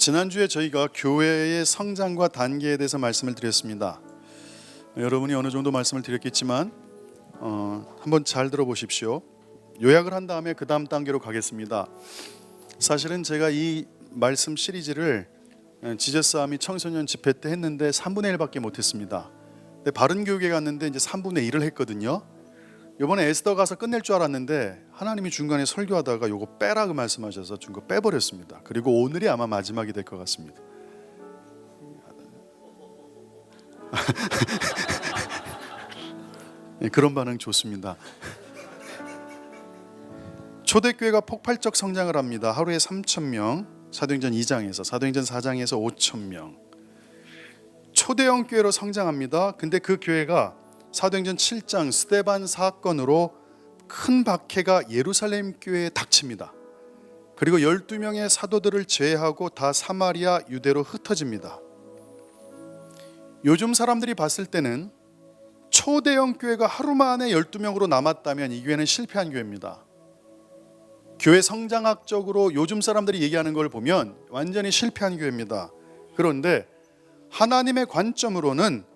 지난주에 저희가 교회의 성장과 단계에 대해서 말씀을 드렸습니다. 여러분이 어느 정도 말씀을 드렸겠지만 한번 잘 들어보십시오. 요약을 한 다음에 그 다음 단계로 가겠습니다. 사실은 제가 이 말씀 시리즈를 지저스 아미 청소년 집회 때 했는데 3분의 1밖에 못했습니다. 근데 바른교육에 갔는데 이제 3분의 1을 했거든요. 이번에 에스더 가서 끝낼 줄 알았는데 하나님이 중간에 설교하다가 요거 빼라고 말씀하셔서 준 거 빼버렸습니다. 그리고 오늘이 아마 마지막이 될 것 같습니다. 네, 그런 반응 좋습니다. 초대교회가 폭발적 성장을 합니다. 하루에 3,000명, 사도행전 2장에서, 사도행전 4장에서 5,000명. 초대형 교회로 성장합니다. 근데 그 교회가 사도행전 7장 스데반 사건으로 큰 박해가 예루살렘 교회에 닥칩니다. 그리고 12명의 사도들을 제외하고 다 사마리아 유대로 흩어집니다. 요즘 사람들이 봤을 때는 초대형 교회가 하루 만에 12명으로 남았다면 이 교회는 실패한 교회입니다. 교회 성장학적으로 요즘 사람들이 얘기하는 걸 보면 완전히 실패한 교회입니다. 그런데 하나님의 관점으로는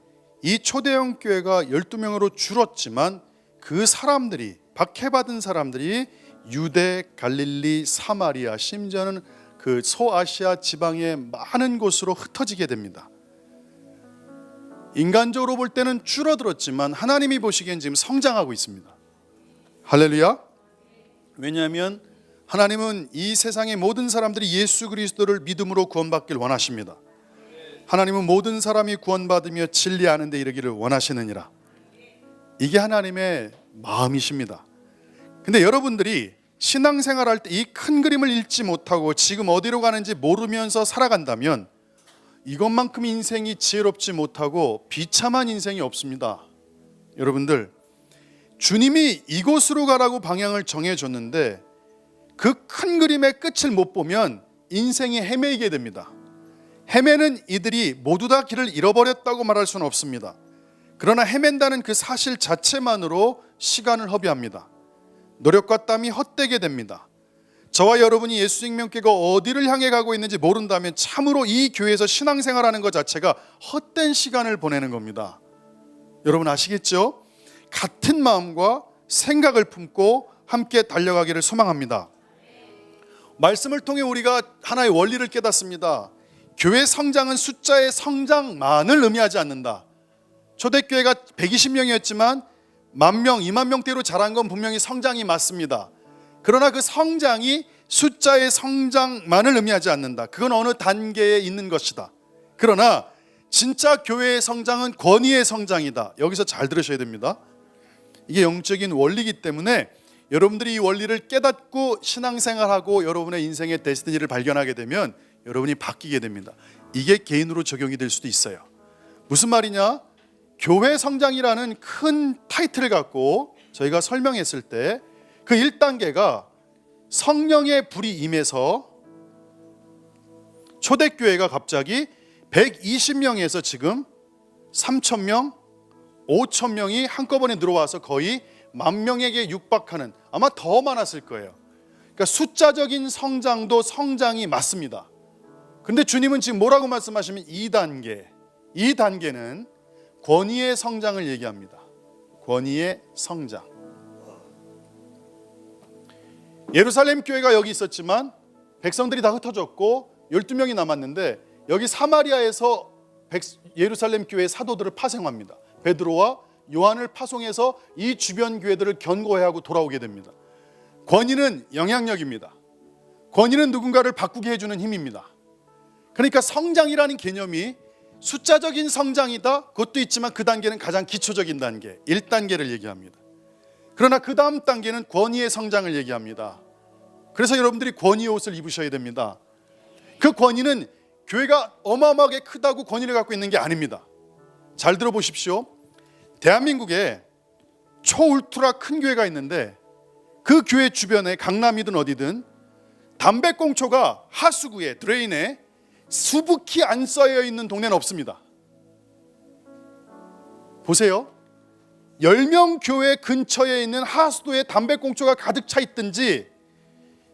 이 초대형 교회가 12명으로 줄었지만 그 사람들이, 박해받은 사람들이 유대, 갈릴리, 사마리아, 심지어는 그 소아시아 지방의 많은 곳으로 흩어지게 됩니다. 인간적으로 볼 때는 줄어들었지만 하나님이 보시기엔 지금 성장하고 있습니다. 할렐루야. 왜냐하면 하나님은 이 세상의 모든 사람들이 예수 그리스도를 믿음으로 구원받길 원하십니다. 하나님은 모든 사람이 구원받으며 진리하는 데 이르기를 원하시느니라. 이게 하나님의 마음이십니다. 근데 여러분들이 신앙생활할 때 이 큰 그림을 읽지 못하고 지금 어디로 가는지 모르면서 살아간다면 이것만큼 인생이 지혜롭지 못하고 비참한 인생이 없습니다. 여러분들, 주님이 이곳으로 가라고 방향을 정해줬는데 그 큰 그림의 끝을 못 보면 인생이 헤매이게 됩니다. 헤매는 이들이 모두 다 길을 잃어버렸다고 말할 수는 없습니다. 그러나 헤맨다는 그 사실 자체만으로 시간을 허비합니다. 노력과 땀이 헛되게 됩니다. 저와 여러분이 예수생명교회가 어디를 향해 가고 있는지 모른다면 참으로 이 교회에서 신앙생활하는 것 자체가 헛된 시간을 보내는 겁니다. 여러분 아시겠죠? 같은 마음과 생각을 품고 함께 달려가기를 소망합니다. 말씀을 통해 우리가 하나의 원리를 깨닫습니다. 교회 성장은 숫자의 성장만을 의미하지 않는다. 초대교회가 120명이었지만 10,000명, 20,000대로 자란 건 분명히 성장이 맞습니다. 그러나 그 성장이 숫자의 성장만을 의미하지 않는다. 그건 어느 단계에 있는 것이다. 그러나 진짜 교회의 성장은 권위의 성장이다. 여기서 잘 들으셔야 됩니다. 이게 영적인 원리이기 때문에 여러분들이 이 원리를 깨닫고 신앙생활하고 여러분의 인생의 데스티니를 발견하게 되면 여러분이 바뀌게 됩니다. 이게 개인으로 적용이 될 수도 있어요. 무슨 말이냐? 교회 성장이라는 큰 타이틀을 갖고 저희가 설명했을 때 그 1단계가 성령의 불이 임해서 초대교회가 갑자기 120명에서 지금 3,000명, 5,000명이 한꺼번에 들어와서 거의 10,000명에게 육박하는, 아마 더 많았을 거예요. 그러니까 숫자적인 성장도 성장이 맞습니다. 근데 주님은 지금 뭐라고 말씀하시면 2단계, 이 단계는 권위의 성장을 얘기합니다. 권위의 성장. 예루살렘 교회가 여기 있었지만 백성들이 다 흩어졌고 12명이 남았는데 여기 사마리아에서 예루살렘 교회의 사도들을 파송합니다. 베드로와 요한을 파송해서 이 주변 교회들을 견고해야 하고 돌아오게 됩니다. 권위는 영향력입니다. 권위는 누군가를 바꾸게 해주는 힘입니다. 그러니까 성장이라는 개념이 숫자적인 성장이다, 그것도 있지만 그 단계는 가장 기초적인 단계, 1단계를 얘기합니다. 그러나 그 다음 단계는 권위의 성장을 얘기합니다. 그래서 여러분들이 권위의 옷을 입으셔야 됩니다. 그 권위는 교회가 어마어마하게 크다고 권위를 갖고 있는 게 아닙니다. 잘 들어보십시오. 대한민국에 초울트라 큰 교회가 있는데 그 교회 주변에 강남이든 어디든 담배꽁초가 하수구에, 드레인에 수북히 안 쌓여 있는 동네는 없습니다. 보세요. 10명 교회 근처에 있는 하수도에 담배꽁초가 가득 차 있든지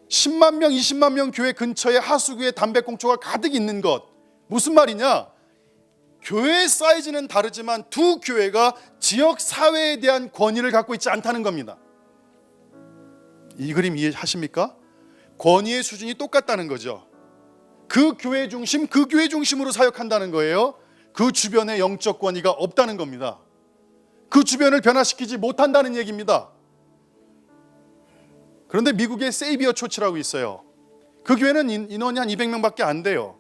10만 명, 20만 명 교회 근처에 하수구에 담배꽁초가 가득 있는 것. 무슨 말이냐? 교회 사이즈는 다르지만 두 교회가 지역 사회에 대한 권위를 갖고 있지 않다는 겁니다. 이 그림 이해하십니까? 권위의 수준이 똑같다는 거죠. 그 교회 중심, 그 교회 중심으로 사역한다는 거예요. 그 주변에 영적 권위가 없다는 겁니다. 그 주변을 변화시키지 못한다는 얘기입니다. 그런데 미국의 세이비어 초치라고 있어요. 그 교회는 인원이 한 200명밖에 안 돼요.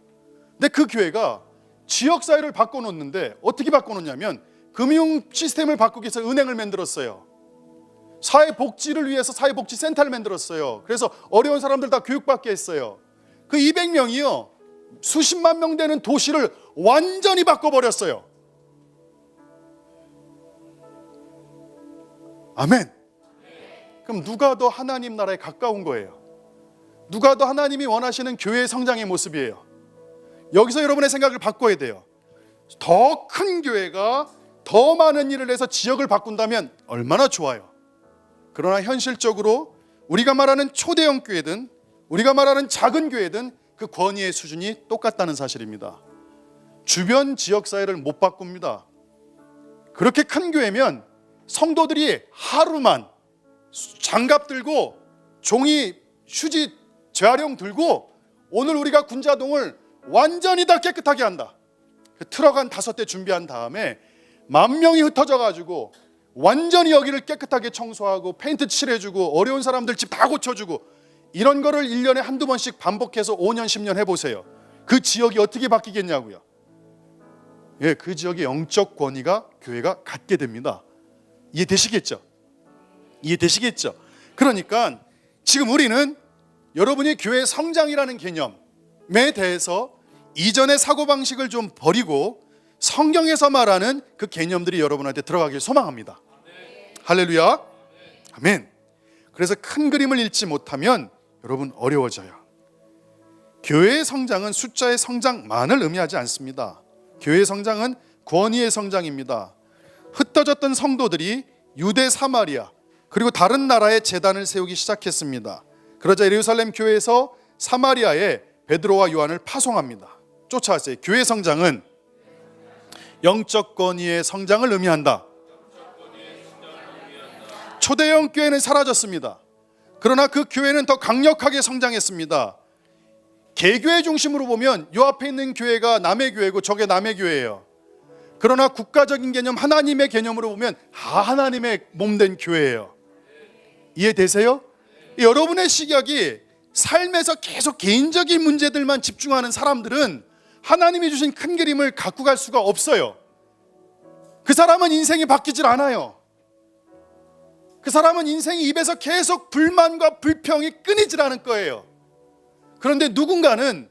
근데 그 교회가 지역사회를 바꿔놓는데 어떻게 바꿔놓냐면 금융 시스템을 바꾸기 위해서 은행을 만들었어요. 사회복지를 위해서 사회복지센터를 만들었어요. 그래서 어려운 사람들 다 교육받게 했어요. 그 200명이요 수십만 명 되는 도시를 완전히 바꿔버렸어요. 아멘. 그럼 누가 더 하나님 나라에 가까운 거예요? 누가 더 하나님이 원하시는 교회의 성장의 모습이에요? 여기서 여러분의 생각을 바꿔야 돼요. 더 큰 교회가 더 많은 일을 해서 지역을 바꾼다면 얼마나 좋아요. 그러나 현실적으로 우리가 말하는 초대형 교회든 우리가 말하는 작은 교회든 그 권위의 수준이 똑같다는 사실입니다. 주변 지역사회를 못 바꿉니다. 그렇게 큰 교회면 성도들이 하루만 장갑 들고 종이 휴지 재활용 들고 오늘 우리가 군자동을 완전히 다 깨끗하게 한다. 그 트럭 한 5대 준비한 다음에 10,000명이 흩어져 가지고 완전히 여기를 깨끗하게 청소하고 페인트 칠해주고 어려운 사람들 집 다 고쳐주고 이런 거를 1년에 한두 번씩 반복해서 5년 10년 해보세요. 그 지역이 어떻게 바뀌겠냐고요. 예, 그 지역의 영적 권위가 교회가 갖게 됩니다. 이해되시겠죠? 이해되시겠죠? 그러니까 지금 우리는 여러분이 교회 성장이라는 개념에 대해서 이전의 사고방식을 좀 버리고 성경에서 말하는 그 개념들이 여러분한테 들어가길 소망합니다. 할렐루야. 아멘. 그래서 큰 그림을 읽지 못하면 여러분 어려워져요. 교회의 성장은 숫자의 성장만을 의미하지 않습니다. 교회의 성장은 권위의 성장입니다. 흩어졌던 성도들이 유대 사마리아 그리고 다른 나라에 제단을 세우기 시작했습니다. 그러자 예루살렘 교회에서 사마리아에 베드로와 요한을 파송합니다. 쫓아왔어요. 교회의 성장은 영적 권위의 성장을 의미한다. 초대형 교회는 사라졌습니다. 그러나 그 교회는 더 강력하게 성장했습니다. 개교회 중심으로 보면 요 앞에 있는 교회가 남의 교회고 저게 남의 교회예요. 그러나 국가적인 개념, 하나님의 개념으로 보면 하나님의 몸된 교회예요. 이해되세요? 여러분의 시각이 삶에서 계속 개인적인 문제들만 집중하는 사람들은 하나님이 주신 큰 그림을 갖고 갈 수가 없어요. 그 사람은 인생이 바뀌질 않아요. 그 사람은 인생이 입에서 계속 불만과 불평이 끊이질 않을 거예요. 그런데 누군가는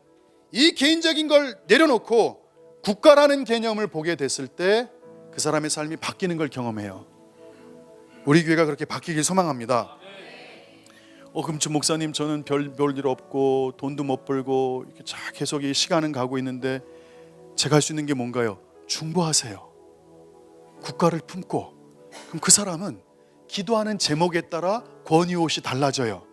이 개인적인 걸 내려놓고 국가라는 개념을 보게 됐을 때 그 사람의 삶이 바뀌는 걸 경험해요. 우리 교회가 그렇게 바뀌길 소망합니다. 금주 목사님, 저는 별일 없고 돈도 못 벌고 이렇게 계속 이 시간은 가고 있는데 제가 할 수 있는 게 뭔가요? 중보하세요. 국가를 품고. 그럼 그 사람은 기도하는 제목에 따라 권위옷이 달라져요.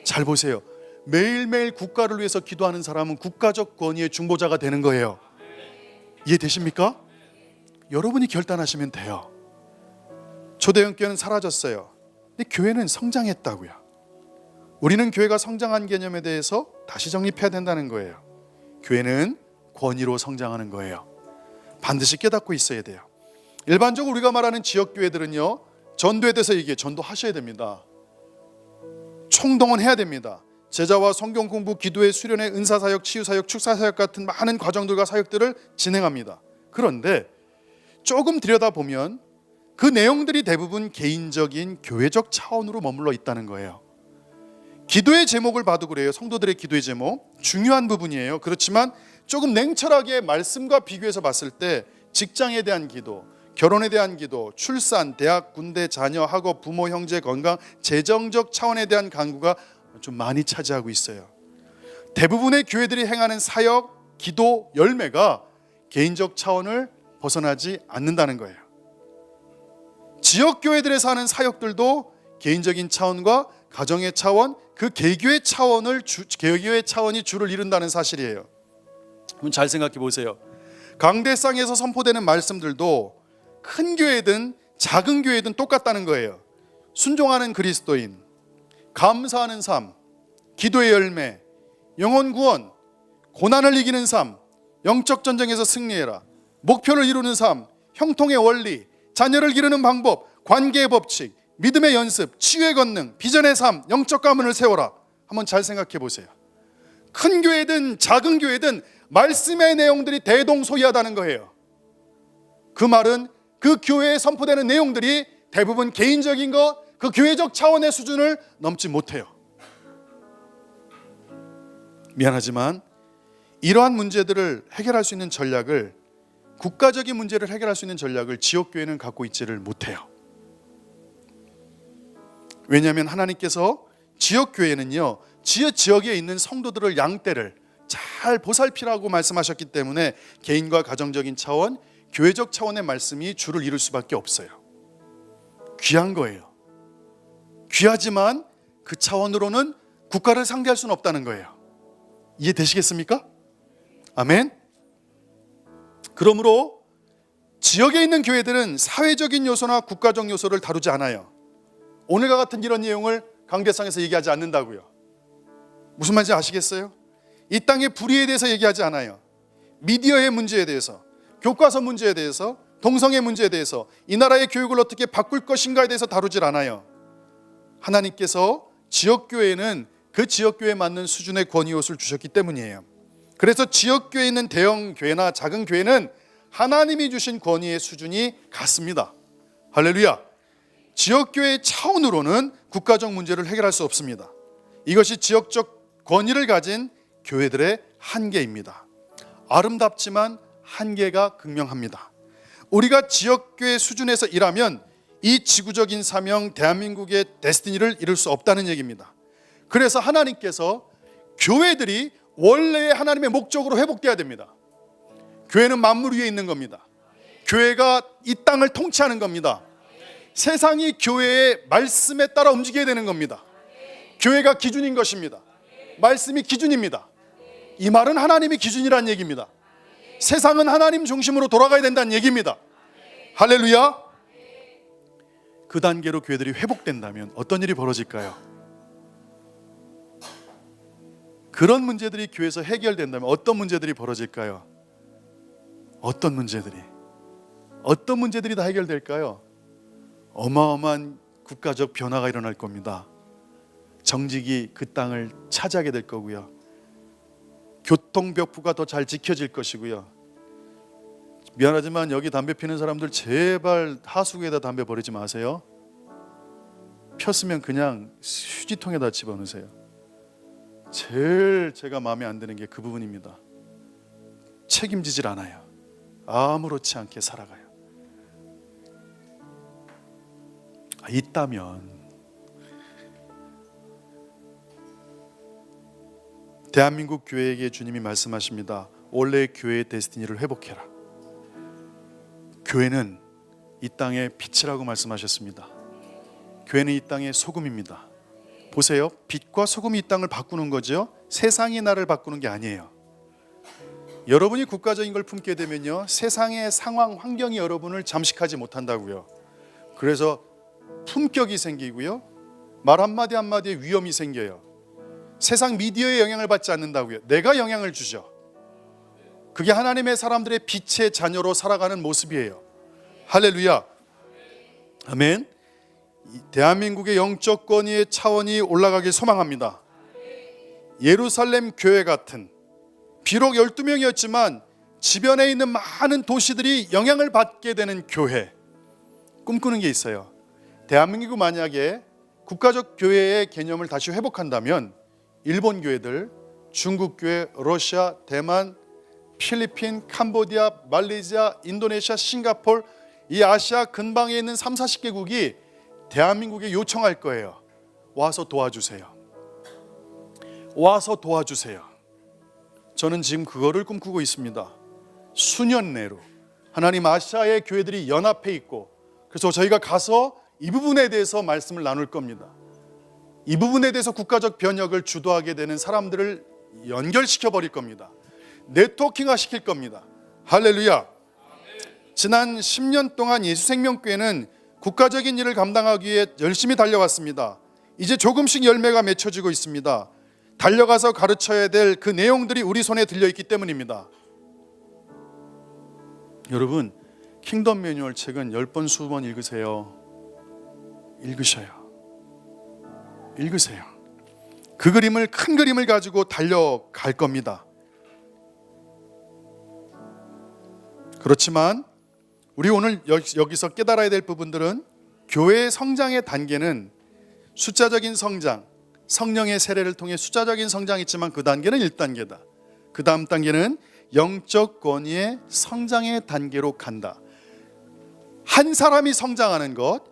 잘 보세요. 매일매일 국가를 위해서 기도하는 사람은 국가적 권위의 중보자가 되는 거예요. 이해되십니까? 여러분이 결단하시면 돼요. 초대형 교회는 사라졌어요. 근데 교회는 성장했다고요. 우리는 교회가 성장한 개념에 대해서 다시 정립해야 된다는 거예요. 교회는 권위로 성장하는 거예요. 반드시 깨닫고 있어야 돼요. 일반적으로 우리가 말하는 지역교회들은요, 전도에 대해서 얘기해요. 전도하셔야 됩니다. 총동원해야 됩니다. 제자와 성경 공부, 기도회, 수련회, 은사사역, 치유사역, 축사사역 같은 많은 과정들과 사역들을 진행합니다. 그런데 조금 들여다보면 그 내용들이 대부분 개인적인 교회적 차원으로 머물러 있다는 거예요. 기도의 제목을 봐도 그래요. 성도들의 기도의 제목 중요한 부분이에요. 그렇지만 조금 냉철하게 말씀과 비교해서 봤을 때 직장에 대한 기도, 결혼에 대한 기도, 출산, 대학, 군대, 자녀, 학업, 부모, 형제, 건강, 재정적 차원에 대한 간구가 좀 많이 차지하고 있어요. 대부분의 교회들이 행하는 사역, 기도, 열매가 개인적 차원을 벗어나지 않는다는 거예요. 지역 교회들에서 하는 사역들도 개인적인 차원과 가정의 차원, 그 개교의 개교의 차원이 주를 이룬다는 사실이에요. 그럼 잘 생각해 보세요. 강대상에서 선포되는 말씀들도 큰 교회든 작은 교회든 똑같다는 거예요. 순종하는 그리스도인, 감사하는 삶, 기도의 열매, 영혼 구원, 고난을 이기는 삶, 영적 전쟁에서 승리해라, 목표를 이루는 삶, 형통의 원리, 자녀를 기르는 방법, 관계의 법칙, 믿음의 연습, 치유의 권능, 비전의 삶, 영적 가문을 세워라. 한번 잘 생각해 보세요. 큰 교회든 작은 교회든 말씀의 내용들이 대동소이하다는 거예요. 그 말은 그 교회에 선포되는 내용들이 대부분 개인적인 것, 그 교회적 차원의 수준을 넘지 못해요. 미안하지만 이러한 문제들을 해결할 수 있는 전략을, 국가적인 문제를 해결할 수 있는 전략을 지역교회는 갖고 있지를 못해요. 왜냐하면 하나님께서 지역교회는요, 지역에 있는 성도들을, 양떼를 잘 보살피라고 말씀하셨기 때문에 개인과 가정적인 차원, 교회적 차원의 말씀이 주를 이룰 수밖에 없어요. 귀한 거예요. 귀하지만 그 차원으로는 국가를 상대할 수는 없다는 거예요. 이해되시겠습니까? 아멘. 그러므로 지역에 있는 교회들은 사회적인 요소나 국가적 요소를 다루지 않아요. 오늘과 같은 이런 내용을 강대상에서 얘기하지 않는다고요. 무슨 말인지 아시겠어요? 이 땅의 불의에 대해서 얘기하지 않아요. 미디어의 문제에 대해서, 교과서 문제에 대해서, 동성애 문제에 대해서, 이 나라의 교육을 어떻게 바꿀 것인가에 대해서 다루질 않아요. 하나님께서 지역교회는 그 지역교회에 맞는 수준의 권위옷을 주셨기 때문이에요. 그래서 지역교회에 있는 대형 교회나 작은 교회는 하나님이 주신 권위의 수준이 같습니다. 할렐루야. 지역교회의 차원으로는 국가적 문제를 해결할 수 없습니다. 이것이 지역적 권위를 가진 교회들의 한계입니다. 아름답지만 한계가 극명합니다. 우리가 지역교회 수준에서 일하면 이 지구적인 사명, 대한민국의 데스티니를 이룰 수 없다는 얘기입니다. 그래서 하나님께서 교회들이 원래의 하나님의 목적으로 회복돼야 됩니다. 교회는 만물 위에 있는 겁니다. 교회가 이 땅을 통치하는 겁니다. 세상이 교회의 말씀에 따라 움직여야 되는 겁니다. 교회가 기준인 것입니다. 말씀이 기준입니다. 이 말은 하나님이 기준이라는 얘기입니다. 세상은 하나님 중심으로 돌아가야 된다는 얘기입니다. 할렐루야. 그 단계로 교회들이 회복된다면 어떤 일이 벌어질까요? 그런 문제들이 교회에서 해결된다면 어떤 문제들이 벌어질까요? 어떤 문제들이 다 해결될까요? 어마어마한 국가적 변화가 일어날 겁니다. 정직이 그 땅을 차지하게 될 거고요. 교통벽부가 더 잘 지켜질 것이고요. 미안하지만 여기 담배 피는 사람들 제발 하수구에다 담배 버리지 마세요. 폈으면 그냥 휴지통에다 집어넣으세요. 제일 제가 마음에 안 드는 게 그 부분입니다. 책임지질 않아요. 아무렇지 않게 살아가요. 있다면 대한민국 교회에게 주님이 말씀하십니다. 원래 교회의 데스티니를 회복해라. 교회는 이 땅의 빛이라고 말씀하셨습니다. 교회는 이 땅의 소금입니다. 보세요. 빛과 소금이 이 땅을 바꾸는 거죠. 세상이 나를 바꾸는 게 아니에요. 여러분이 국가적인 걸 품게 되면요, 세상의 상황, 환경이 여러분을 잠식하지 못한다고요. 그래서 품격이 생기고요, 말 한마디 한마디에 위험이 생겨요. 세상 미디어의 영향을 받지 않는다고요. 내가 영향을 주죠. 그게 하나님의 사람들의 빛의 자녀로 살아가는 모습이에요. 할렐루야. 아멘. 대한민국의 영적 권위의 차원이 올라가길 소망합니다. 예루살렘 교회 같은, 비록 12명이었지만 지변에 있는 많은 도시들이 영향을 받게 되는 교회, 꿈꾸는 게 있어요. 대한민국이 만약에 국가적 교회의 개념을 다시 회복한다면 일본 교회들, 중국 교회, 러시아, 대만, 필리핀, 캄보디아, 말레이시아, 인도네시아, 싱가포르, 이 아시아 근방에 있는 30-40개국이 대한민국에 요청할 거예요. 와서 도와주세요. 와서 도와주세요. 저는 지금 그거를 꿈꾸고 있습니다. 수년 내로 하나님 아시아의 교회들이 연합해 있고, 그래서 저희가 가서 이 부분에 대해서 말씀을 나눌 겁니다. 이 부분에 대해서 국가적 변혁을 주도하게 되는 사람들을 연결시켜 버릴 겁니다. 네트워킹화 시킬 겁니다. 할렐루야. 지난 10년 동안 예수생명교회는 국가적인 일을 감당하기 위해 열심히 달려왔습니다. 이제 조금씩 열매가 맺혀지고 있습니다. 달려가서 가르쳐야 될 그 내용들이 우리 손에 들려있기 때문입니다. 여러분, 킹덤 매뉴얼 책은 10번 20번 읽으세요. 읽으세요. 그 그림을, 큰 그림을 가지고 달려갈 겁니다. 그렇지만 우리 오늘 여기서 깨달아야 될 부분들은 교회의 성장의 단계는 숫자적인 성장, 성령의 세례를 통해 숫자적인 성장이 있지만 그 단계는 1단계다. 그 다음 단계는 영적 권위의 성장의 단계로 간다. 한 사람이 성장하는 것,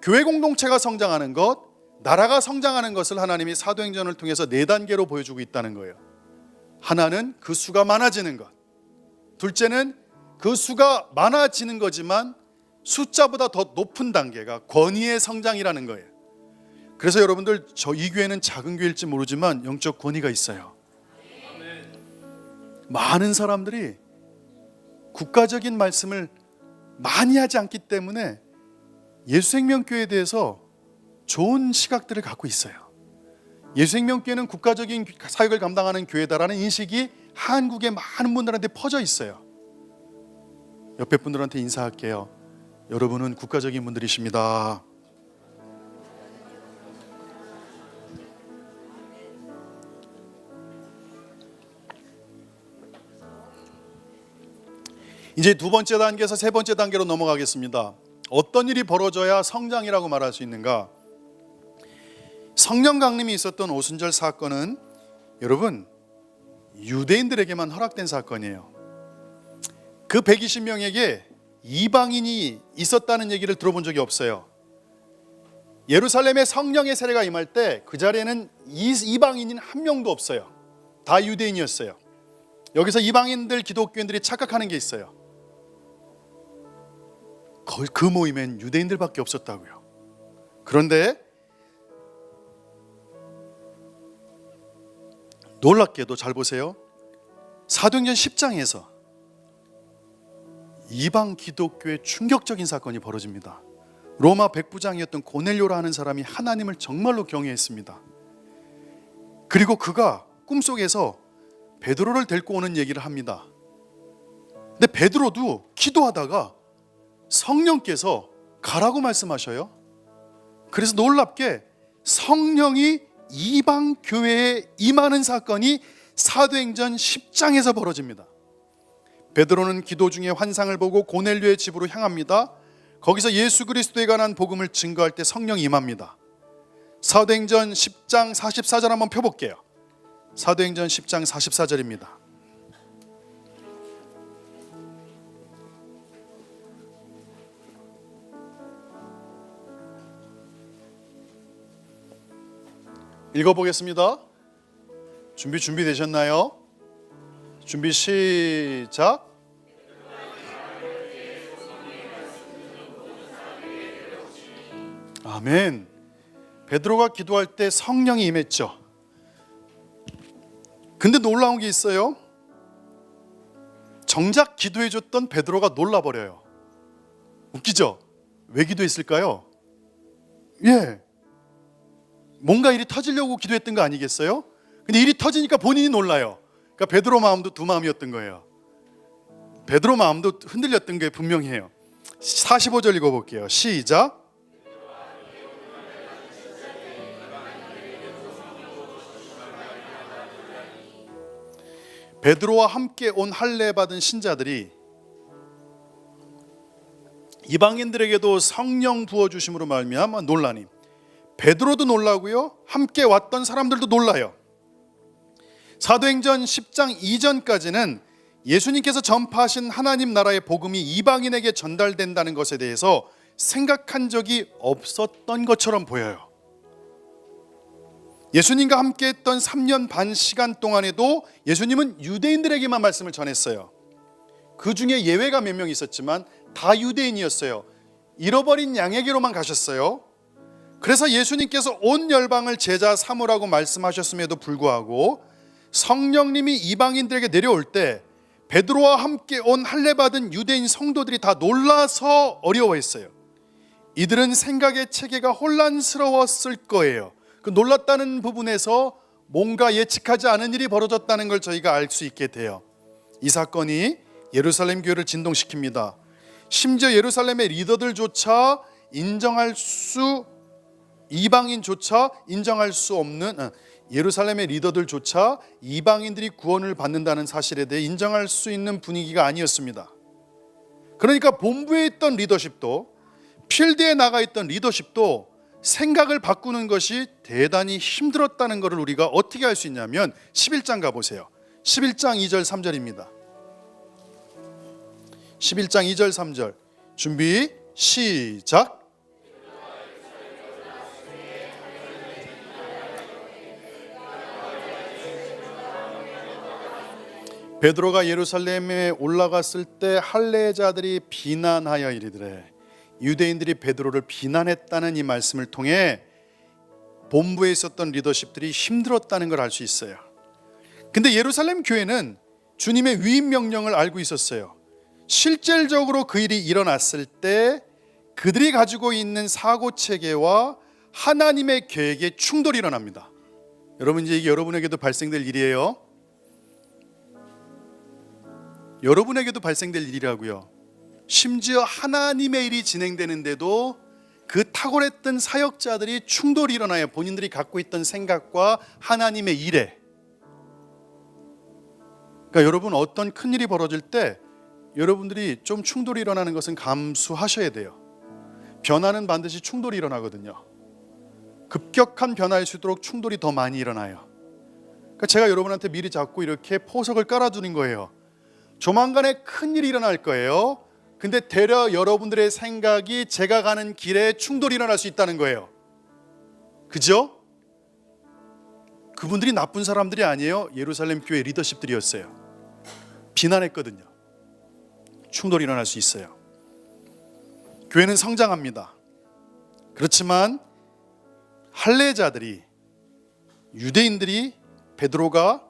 교회 공동체가 성장하는 것, 나라가 성장하는 것을 하나님이 사도행전을 통해서 4단계로 보여주고 있다는 거예요. 하나는 그 수가 많아지는 것, 둘째는 그 수가 많아지는 거지만 숫자보다 더 높은 단계가 권위의 성장이라는 거예요. 그래서 여러분들, 이 교회는 작은 교회일지 모르지만 영적 권위가 있어요. 많은 사람들이 국가적인 말씀을 많이 하지 않기 때문에 예수생명교회에 대해서 좋은 시각들을 갖고 있어요. 예수생명교회는 국가적인 사역을 감당하는 교회다라는 인식이 한국의 많은 분들한테 퍼져 있어요. 옆에 분들한테 인사할게요. 여러분은 국가적인 분들이십니다. 이제 2번째 단계에서 3번째 단계로 넘어가겠습니다. 어떤 일이 벌어져야 성장이라고 말할 수 있는가? 성령 강림이 있었던 오순절 사건은 여러분, 유대인들에게만 허락된 사건이에요. 그 120명에게 이방인이 있었다는 얘기를 들어본 적이 없어요. 예루살렘에 성령의 세례가 임할 때 그 자리에는 이방인인 한 명도 없어요. 다 유대인이었어요. 여기서 이방인들, 기독교인들이 착각하는 게 있어요. 그 모임엔 유대인들밖에 없었다고요. 그런데 놀랍게도 잘 보세요. 사도행전 10장에서 이방 기독교의 충격적인 사건이 벌어집니다. 로마 백부장이었던 고넬료라 하는 사람이 하나님을 정말로 경외했습니다. 그리고 그가 꿈속에서 베드로를 데리고 오는 얘기를 합니다. 근데 베드로도 기도하다가 성령께서 가라고 말씀하셔요. 그래서 놀랍게 성령이 이방 교회에 임하는 사건이 사도행전 10장에서 벌어집니다. 베드로는 기도 중에 환상을 보고 고넬료의 집으로 향합니다. 거기서 예수 그리스도에 관한 복음을 증거할 때 성령이 임합니다. 사도행전 10장 44절 한번 펴볼게요. 사도행전 10장 44절입니다. 읽어보겠습니다. 준비되셨나요? 준비 시작. 아멘. 베드로가 기도할 때 성령이 임했죠. 근데 놀라운 게 있어요. 정작 기도해줬던 베드로가 놀라버려요. 웃기죠? 왜 기도했을까요? 뭔가 일이 터지려고 기도했던 거 아니겠어요? 근데 일이 터지니까 본인이 놀라요. 그러니까 베드로 마음도 두 마음이었던 거예요. 베드로 마음도 흔들렸던 게 분명해요. 45절 읽어볼게요. 시작. 베드로와 함께 온 할례 받은 신자들이 이방인들에게도 성령 부어주심으로 말미암아 놀라니, 베드로도 놀라고요, 함께 왔던 사람들도 놀라요. 사도행전 10장 이전까지는 예수님께서 전파하신 하나님 나라의 복음이 이방인에게 전달된다는 것에 대해서 생각한 적이 없었던 것처럼 보여요. 예수님과 함께 했던 3년 반 시간 동안에도 예수님은 유대인들에게만 말씀을 전했어요. 그 중에 예외가 몇 명 있었지만 다 유대인이었어요. 잃어버린 양에게로만 가셨어요. 그래서 예수님께서 온 열방을 제자 삼으라고 말씀하셨음에도 불구하고 성령님이 이방인들에게 내려올 때 베드로와 함께 온 할례 받은 유대인 성도들이 다 놀라서 어려워했어요. 이들은 생각의 체계가 혼란스러웠을 거예요. 그 놀랐다는 부분에서 뭔가 예측하지 않은 일이 벌어졌다는 걸 저희가 알 수 있게 돼요. 이 사건이 예루살렘 교회를 진동시킵니다. 심지어 예루살렘의 리더들조차 이방인조차 인정할 수 없는, 예루살렘의 리더들조차 이방인들이 구원을 받는다는 사실에 대해 인정할 수 있는 분위기가 아니었습니다. 그러니까 본부에 있던 리더십도, 필드에 나가 있던 리더십도 생각을 바꾸는 것이 대단히 힘들었다는 것을 우리가 어떻게 알 수 있냐면 11장 가보세요. 11장 2절 3절입니다. 11장 2절 3절 준비 시작. 베드로가 예루살렘에 올라갔을 때 할례자들이 비난하여 이르되, 유대인들이 베드로를 비난했다는 이 말씀을 통해 본부에 있었던 리더십들이 힘들었다는 걸 알 수 있어요. 근데 예루살렘 교회는 주님의 위임 명령을 알고 있었어요. 실질적으로 그 일이 일어났을 때 그들이 가지고 있는 사고 체계와 하나님의 계획에 충돌이 일어납니다. 여러분, 이제 이게 여러분에게도 발생될 일이에요. 여러분에게도 발생될 일이라고요. 심지어 하나님의 일이 진행되는데도 그 탁월했던 사역자들이 충돌이 일어나요. 본인들이 갖고 있던 생각과 하나님의 일에. 그러니까 여러분, 어떤 큰일이 벌어질 때 여러분들이 좀 충돌이 일어나는 것은 감수하셔야 돼요. 변화는 반드시 충돌이 일어나거든요. 급격한 변화일수록 충돌이 더 많이 일어나요. 그러니까 제가 여러분한테 미리 자꾸 이렇게 포석을 깔아두는 거예요. 조만간에 큰일이 일어날 거예요. 근데 되려 여러분들의 생각이 제가 가는 길에 충돌이 일어날 수 있다는 거예요. 그죠? 그분들이 나쁜 사람들이 아니에요. 예루살렘 교회 리더십들이었어요. 비난했거든요. 충돌이 일어날 수 있어요. 교회는 성장합니다. 그렇지만 할례자들이, 유대인들이 베드로가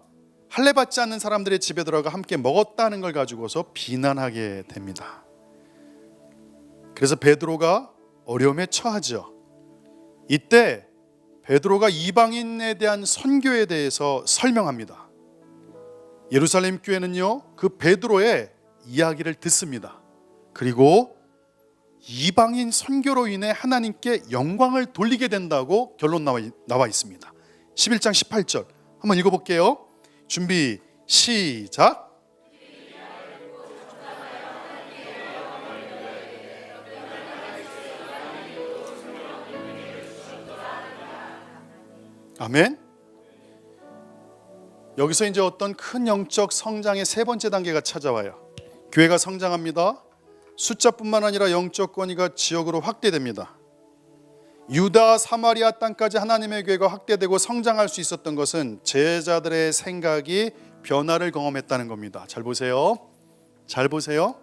할례 받지 않는 사람들의 집에 들어가 함께 먹었다는 걸 가지고서 비난하게 됩니다. 그래서 베드로가 어려움에 처하죠. 이때 베드로가 이방인에 대한 선교에 대해서 설명합니다. 예루살렘 교회는요, 그 베드로의 이야기를 듣습니다. 그리고 이방인 선교로 인해 하나님께 영광을 돌리게 된다고 결론 나와 있습니다. 11장 18절 한번 읽어볼게요. 준비 시작. 아멘. 여기서 이제 어떤 큰 영적 성장의 세 번째 단계가 찾아와요. 교회가 성장합니다. 숫자뿐만 아니라 영적 권위가 지역으로 확대됩니다. 유다 사마리아 땅까지 하나님의 교회가 확대되고 성장할 수 있었던 것은 제자들의 생각이 변화를 경험했다는 겁니다. 잘 보세요. 잘 보세요.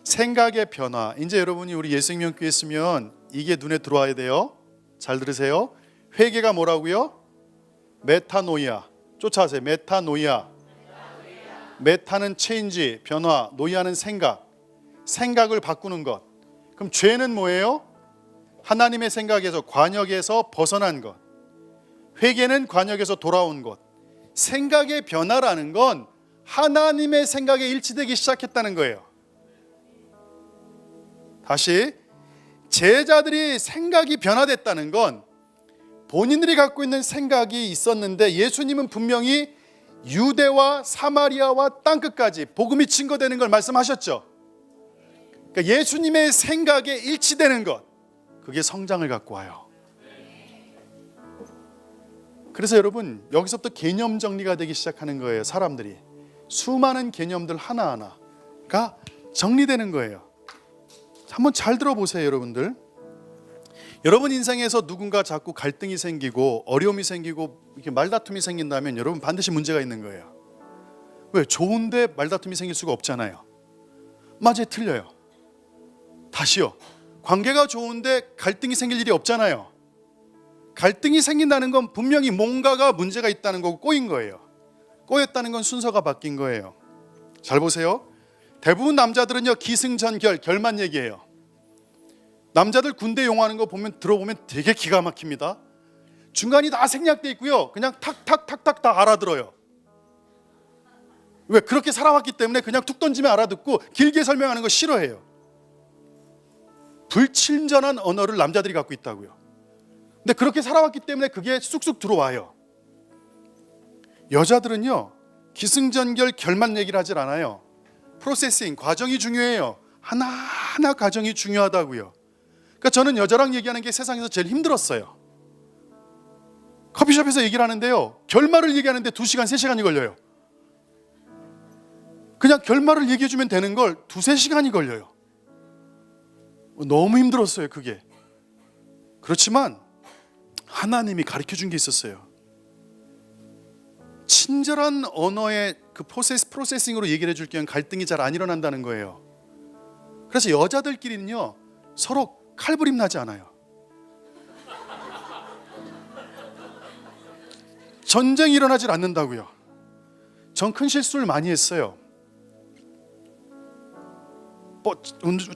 생각의 변화. 이제 여러분이 우리 예수생명교회 있으면 이게 눈에 들어와야 돼요. 잘 들으세요. 회개가 뭐라고요? 메타노이아. 쫓아가세요. 메타노이아. 메타는 체인지, 변화, 노이아는 생각. 생각을 바꾸는 것. 그럼 죄는 뭐예요? 하나님의 생각에서, 관역에서 벗어난 것. 회개는 관역에서 돌아온 것. 생각의 변화라는 건 하나님의 생각에 일치되기 시작했다는 거예요. 다시, 제자들이 생각이 변화됐다는 건 본인들이 갖고 있는 생각이 있었는데 예수님은 분명히 유대와 사마리아와 땅끝까지 복음이 증거되는 걸 말씀하셨죠. 그러니까 예수님의 생각에 일치되는 것, 그게 성장을 갖고 와요. 그래서 여러분, 여기서부터 개념 정리가 되기 시작하는 거예요. 사람들이 수많은 개념들 하나하나가 정리되는 거예요. 한번 잘 들어보세요. 여러분들, 여러분 인생에서 누군가 자꾸 갈등이 생기고 어려움이 생기고 이렇게 말다툼이 생긴다면 여러분 반드시 문제가 있는 거예요. 왜? 좋은데 말다툼이 생길 수가 없잖아요. 맞아요. 틀려요. 다시요. 관계가 좋은데 갈등이 생길 일이 없잖아요. 갈등이 생긴다는 건 분명히 뭔가가 문제가 있다는 거고 꼬인 거예요. 꼬였다는 건 순서가 바뀐 거예요. 잘 보세요. 대부분 남자들은요 기승전결, 결만 얘기해요. 남자들 군대 용하는 거 들어보면 되게 기가 막힙니다. 중간이 다 생략돼 있고요. 그냥 탁탁탁탁 다 알아들어요. 왜? 그렇게 살아왔기 때문에 그냥 툭 던지면 알아듣고 길게 설명하는 거 싫어해요. 불친절한 언어를 남자들이 갖고 있다고요. 근데 그렇게 살아왔기 때문에 그게 쑥쑥 들어와요. 여자들은요 기승전결 결만 얘기를 하질 않아요. 프로세싱, 과정이 중요해요. 하나하나 과정이 중요하다고요. 그러니까 저는 여자랑 얘기하는 게 세상에서 제일 힘들었어요. 커피숍에서 얘기를 하는데요 결말을 얘기하는데 2시간, 3시간이 걸려요. 그냥 결말을 얘기해 주면 되는 걸 2-3시간이 걸려요. 너무 힘들었어요 그게. 그렇지만 하나님이 가르쳐 준 게 있었어요. 친절한 언어의 그 프로세싱으로 얘기를 해줄 경우는 갈등이 잘 안 일어난다는 거예요. 그래서 여자들끼리는요 서로 칼부림 나지 않아요. 전쟁이 일어나질 않는다고요. 전 큰 실수를 많이 했어요.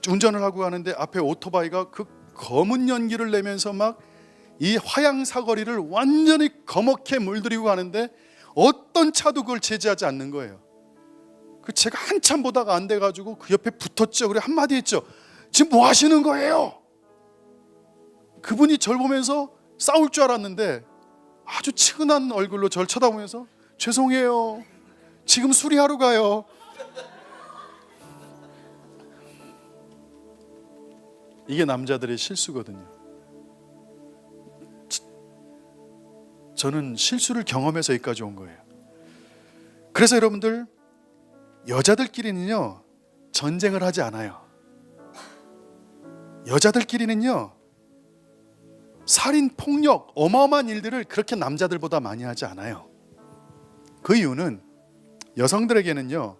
운전을 하고 가는데 앞에 오토바이가 그 검은 연기를 내면서 막 이 화양 사거리를 완전히 거먹게 물들이고 가는데 어떤 차도 그걸 제지하지 않는 거예요. 그 제가 한참 보다가 안 돼가지고 그 옆에 붙었죠. 그래 한마디 했죠. 지금 뭐 하시는 거예요? 그분이 절 보면서 싸울 줄 알았는데 아주 측은한 얼굴로 절 쳐다보면서 죄송해요. 지금 수리하러 가요. 이게 남자들의 실수거든요. 저는 실수를 경험해서 여기까지 온 거예요. 그래서 여러분들 여자들끼리는요 전쟁을 하지 않아요. 여자들끼리는요 살인, 폭력, 어마어마한 일들을 그렇게 남자들보다 많이 하지 않아요. 그 이유는 여성들에게는요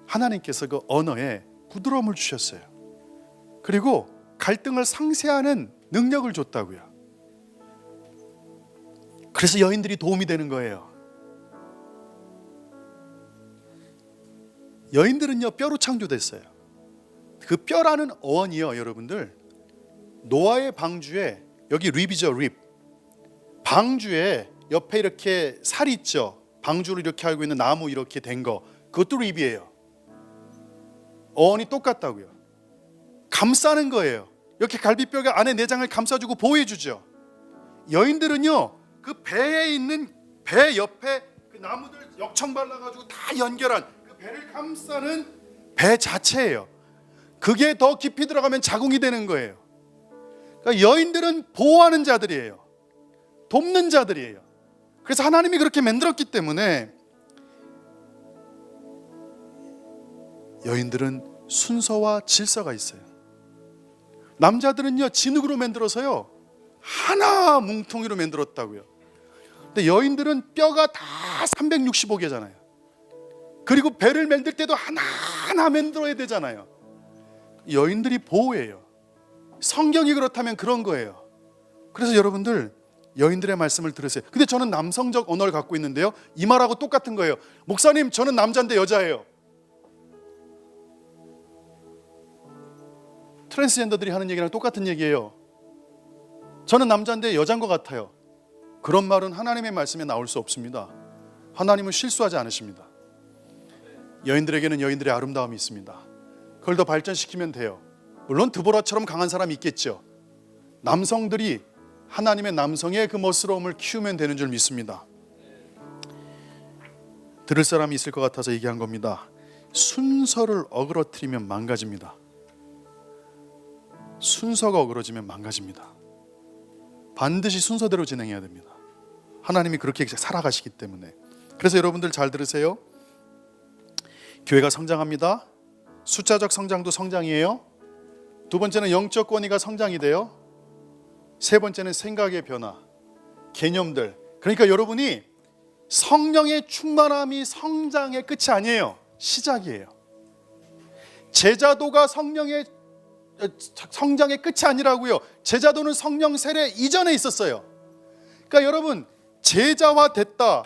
하나님께서 그 언어에 부드러움을 주셨어요. 그리고 갈등을 상쇄하는 능력을 줬다고요. 그래서 여인들이 도움이 되는 거예요. 여인들은요 뼈로 창조됐어요. 그 뼈라는 어원이요 여러분들 노아의 방주에 여기 립이죠 립. 방주에 옆에 이렇게 살이 있죠. 방주를 이렇게 알고 있는 나무 이렇게 된 거 그것도 립이에요. 어원이 똑같다고요. 감싸는 거예요. 이렇게 갈비뼈가 안에 내장을 감싸주고 보호해주죠. 여인들은요 그 배에 있는 배 옆에 그 나무들 역청 발라가지고 다 연결한 그 배를 감싸는 배 자체예요. 그게 더 깊이 들어가면 자궁이 되는 거예요. 그러니까 여인들은 보호하는 자들이에요. 돕는 자들이에요. 그래서 하나님이 그렇게 만들었기 때문에 여인들은 순서와 질서가 있어요. 남자들은요 진흙으로 만들어서요 하나 뭉텅이로 만들었다고요. 근데 여인들은 뼈가 다 365개잖아요. 그리고 배를 만들 때도 하나하나 만들어야 되잖아요. 여인들이 보호해요. 성경이 그렇다면 그런 거예요. 그래서 여러분들 여인들의 말씀을 들으세요. 근데 저는 남성적 언어를 갖고 있는데요 이 말하고 똑같은 거예요. 목사님 저는 남자인데 여자예요. 트랜스젠더들이 하는 얘기랑 똑같은 얘기예요. 저는 남자인데 여자인 것 같아요. 그런 말은 하나님의 말씀에 나올 수 없습니다. 하나님은 실수하지 않으십니다. 여인들에게는 여인들의 아름다움이 있습니다. 그걸 더 발전시키면 돼요. 물론 드보라처럼 강한 사람이 있겠죠. 남성들이 하나님의 남성의 그 멋스러움을 키우면 되는 줄 믿습니다. 들을 사람이 있을 것 같아서 얘기한 겁니다. 순서를 어그러뜨리면 망가집니다. 순서가 어그러지면 망가집니다. 반드시 순서대로 진행해야 됩니다. 하나님이 그렇게 살아가시기 때문에. 그래서 여러분들 잘 들으세요. 교회가 성장합니다. 숫자적 성장도 성장이에요. 두 번째는 영적 권위가 성장이 돼요. 세 번째는 생각의 변화, 개념들. 그러니까 여러분이 성령의 충만함이 성장의 끝이 아니에요. 시작이에요. 제자도가 성령의 성장의 끝이 아니라고요. 제자도는 성령 세례 이전에 있었어요. 그러니까 여러분, 제자화 됐다,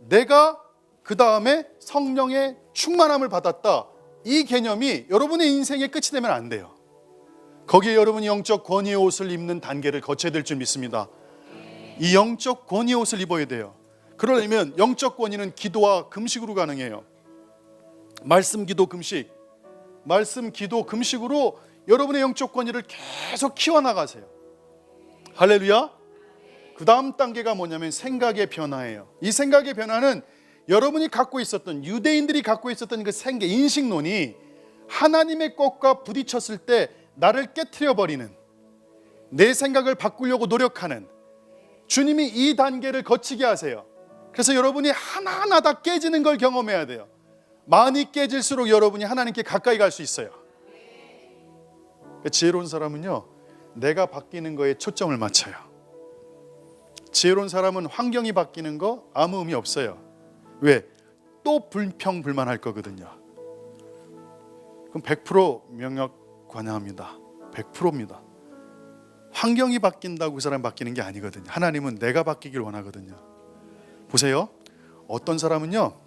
내가 그 다음에 성령의 충만함을 받았다, 이 개념이 여러분의 인생의 끝이 되면 안 돼요. 거기에 여러분이 영적 권위의 옷을 입는 단계를 거쳐야 될 줄 믿습니다. 이 영적 권위의 옷을 입어야 돼요. 그러려면 영적 권위는 기도와 금식으로 가능해요. 말씀, 기도, 금식, 말씀, 기도, 금식으로 여러분의 영적 권위를 계속 키워나가세요. 할렐루야. 그 다음 단계가 뭐냐면 생각의 변화예요. 이 생각의 변화는 여러분이 갖고 있었던, 유대인들이 갖고 있었던 그 생계, 인식론이 하나님의 것과 부딪혔을 때 나를 깨트려 버리는, 내 생각을 바꾸려고 노력하는, 주님이 이 단계를 거치게 하세요. 그래서 여러분이 하나하나 다 깨지는 걸 경험해야 돼요. 많이 깨질수록 여러분이 하나님께 가까이 갈 수 있어요. 지혜로운 사람은요, 내가 바뀌는 거에 초점을 맞춰요. 지혜로운 사람은 환경이 바뀌는 거 아무 의미 없어요. 왜? 또 불평불만할 거거든요. 그럼 100% 명령 관여합니다. 100%입니다. 환경이 바뀐다고 그 사람이 바뀌는 게 아니거든요. 하나님은 내가 바뀌길 원하거든요. 보세요. 어떤 사람은요,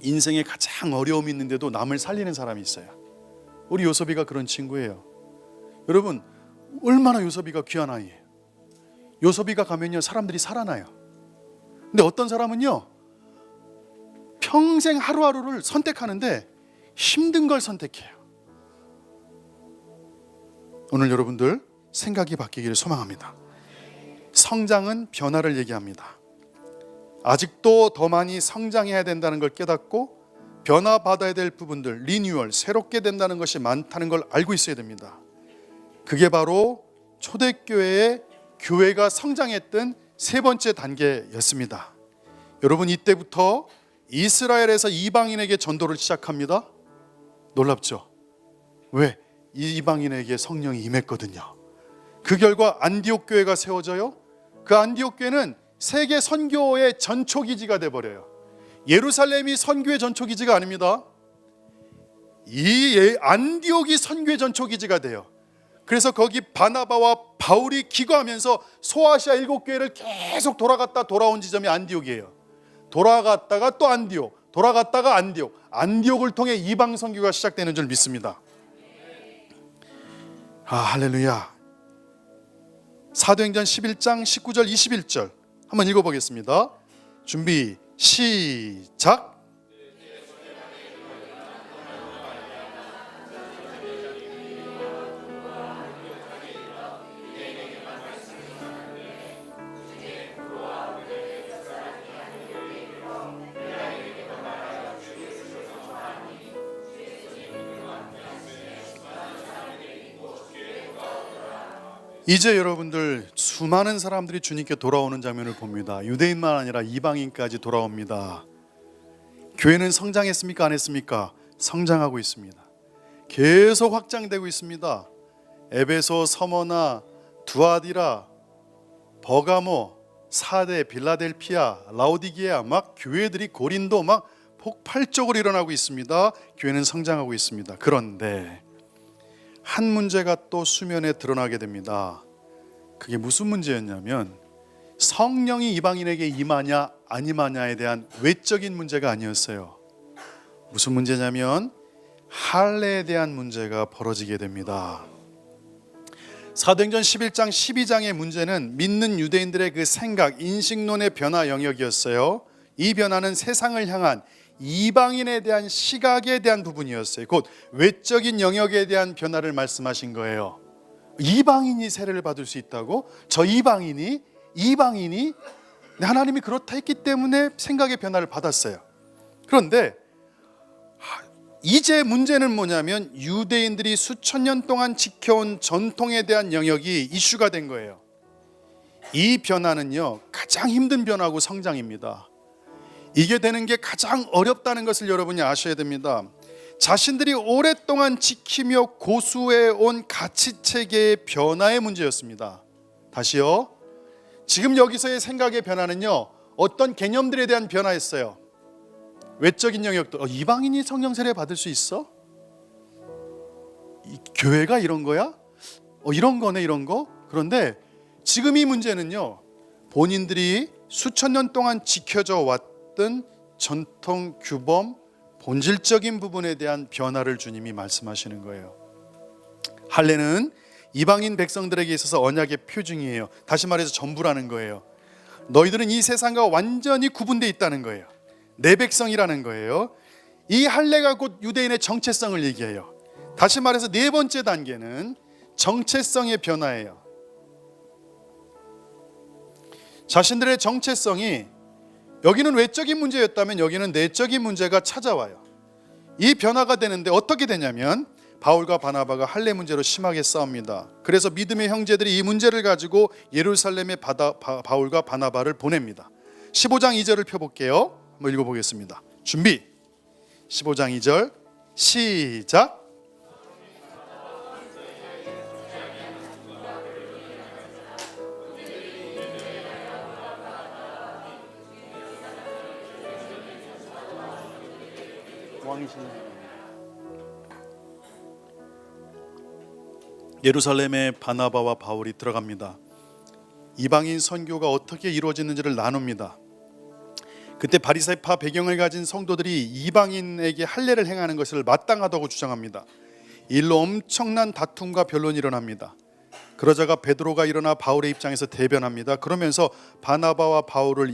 인생에 가장 어려움이 있는데도 남을 살리는 사람이 있어요. 우리 요섭이가 그런 친구예요. 여러분, 얼마나 요섭이가 귀한 아이예요. 요섭이가 가면요, 사람들이 살아나요. 근데 어떤 사람은요, 평생 하루하루를 선택하는데 힘든 걸 선택해요. 오늘 여러분들 생각이 바뀌기를 소망합니다. 성장은 변화를 얘기합니다. 아직도 더 많이 성장해야 된다는 걸 깨닫고 변화받아야 될 부분들, 리뉴얼, 새롭게 된다는 것이 많다는 걸 알고 있어야 됩니다. 그게 바로 초대교회의 교회가 성장했던 세 번째 단계였습니다. 여러분, 이때부터 이스라엘에서 이방인에게 전도를 시작합니다. 놀랍죠? 왜? 이방인에게 성령이 임했거든요. 그 결과 안디옥 교회가 세워져요. 그 안디옥 교회는 세계 선교의 전초기지가 돼버려요. 예루살렘이 선교의 전초기지가 아닙니다. 이 안디옥이 선교의 전초기지가 돼요. 그래서 거기 바나바와 바울이 기거하면서 소아시아 7교회를 계속 돌아갔다 돌아온 지점이 안디옥이에요. 돌아갔다가 또 안디옥, 돌아갔다가 안디옥, 안디옥을 통해 이방 선교가 시작되는 줄 믿습니다. 할렐루야. 사도행전 11장 19절 21절 한번 읽어보겠습니다. 준비 시작. 이제 여러분들 수많은 사람들이 주님께 돌아오는 장면을 봅니다. 유대인만 아니라 이방인까지 돌아옵니다. 교회는 성장했습니까? 안 했습니까? 성장하고 있습니다. 계속 확장되고 있습니다. 에베소, 서머나, 두아디라, 버가모, 사데, 빌라델피아, 라오디게아, 막 교회들이 고린도 막 폭발적으로 일어나고 있습니다. 교회는 성장하고 있습니다. 그런데 한 문제가 또 수면에 드러나게 됩니다. 그게 무슨 문제였냐면 성령이 이방인에게 임하냐 안 임하냐에 대한 외적인 문제가 아니었어요. 무슨 문제냐면 할례에 대한 문제가 벌어지게 됩니다. 사도행전 11장 12장의 문제는 믿는 유대인들의 그 생각, 인식론의 변화 영역이었어요. 이 변화는 세상을 향한 이방인에 대한 시각에 대한 부분이었어요. 곧 외적인 영역에 대한 변화를 말씀하신 거예요. 이방인이 세례를 받을 수 있다고? 저 이방인이 하나님이 그렇다 했기 때문에 생각의 변화를 받았어요. 그런데 이제 문제는 뭐냐면 유대인들이 수천 년 동안 지켜온 전통에 대한 영역이 이슈가 된 거예요. 이 변화는요, 가장 힘든 변화고 성장입니다. 이게 되는 게 가장 어렵다는 것을 여러분이 아셔야 됩니다. 자신들이 오랫동안 지키며 고수해온 가치체계의 변화의 문제였습니다. 다시요. 지금 여기서의 생각의 변화는요, 어떤 개념들에 대한 변화였어요. 외적인 영역도 이방인이 성령 세례 받을 수 있어? 이 교회가 이런 거야? 이런 거네, 이런 거. 그런데 지금 이 문제는요, 본인들이 수천 년 동안 지켜져 왔던 전통 규범, 본질적인 부분에 대한 변화를 주님이 말씀하시는 거예요. 할례는 이방인 백성들에게 있어서 언약의 표징이에요. 다시 말해서 전부라는 거예요. 너희들은 이 세상과 완전히 구분되어 있다는 거예요. 내 백성이라는 거예요. 이 할례가 곧 유대인의 정체성을 얘기해요. 다시 말해서 네 번째 단계는 정체성의 변화예요. 자신들의 정체성이 여기는 외적인 문제였다면 여기는 내적인 문제가 찾아와요. 이 변화가 되는데 어떻게 되냐면 바울과 바나바가 할례 문제로 심하게 싸웁니다. 그래서 믿음의 형제들이 이 문제를 가지고 예루살렘에 바울과 바나바를 보냅니다. 15장 2절을 펴볼게요. 한번 읽어보겠습니다. 준비. 15장 2절 시작. 예루살렘에 바나바와 바울이 들어갑니다. 이방인 선교가 어떻게 이루어지는지를 나눕니다. 그때 바리새파 배경을 가진 성도들이 이방인에게 할례를 행하는 것을 마땅하다고 주장합니다. 일로 엄청난 다툼과 변론이 일어납니다. 그러자가 베드로가 일어나 바울의 입장에서 대변합니다. 그러면서 바나바와 바울이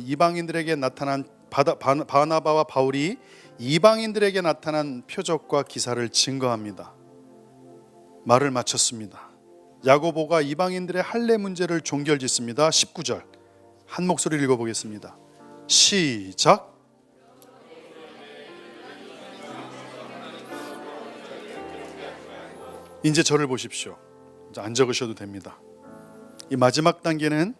이방인들에게 나타난 표적과 기사를 증거합니다. 말을 마쳤습니다. 야고보가 이방인들의 할례 문제를 종결짓습니다. 19절 한 목소리를 읽어보겠습니다. 시작. 이제 저를 보십시오. 이제 안 적으셔도 됩니다. 이 마지막 단계는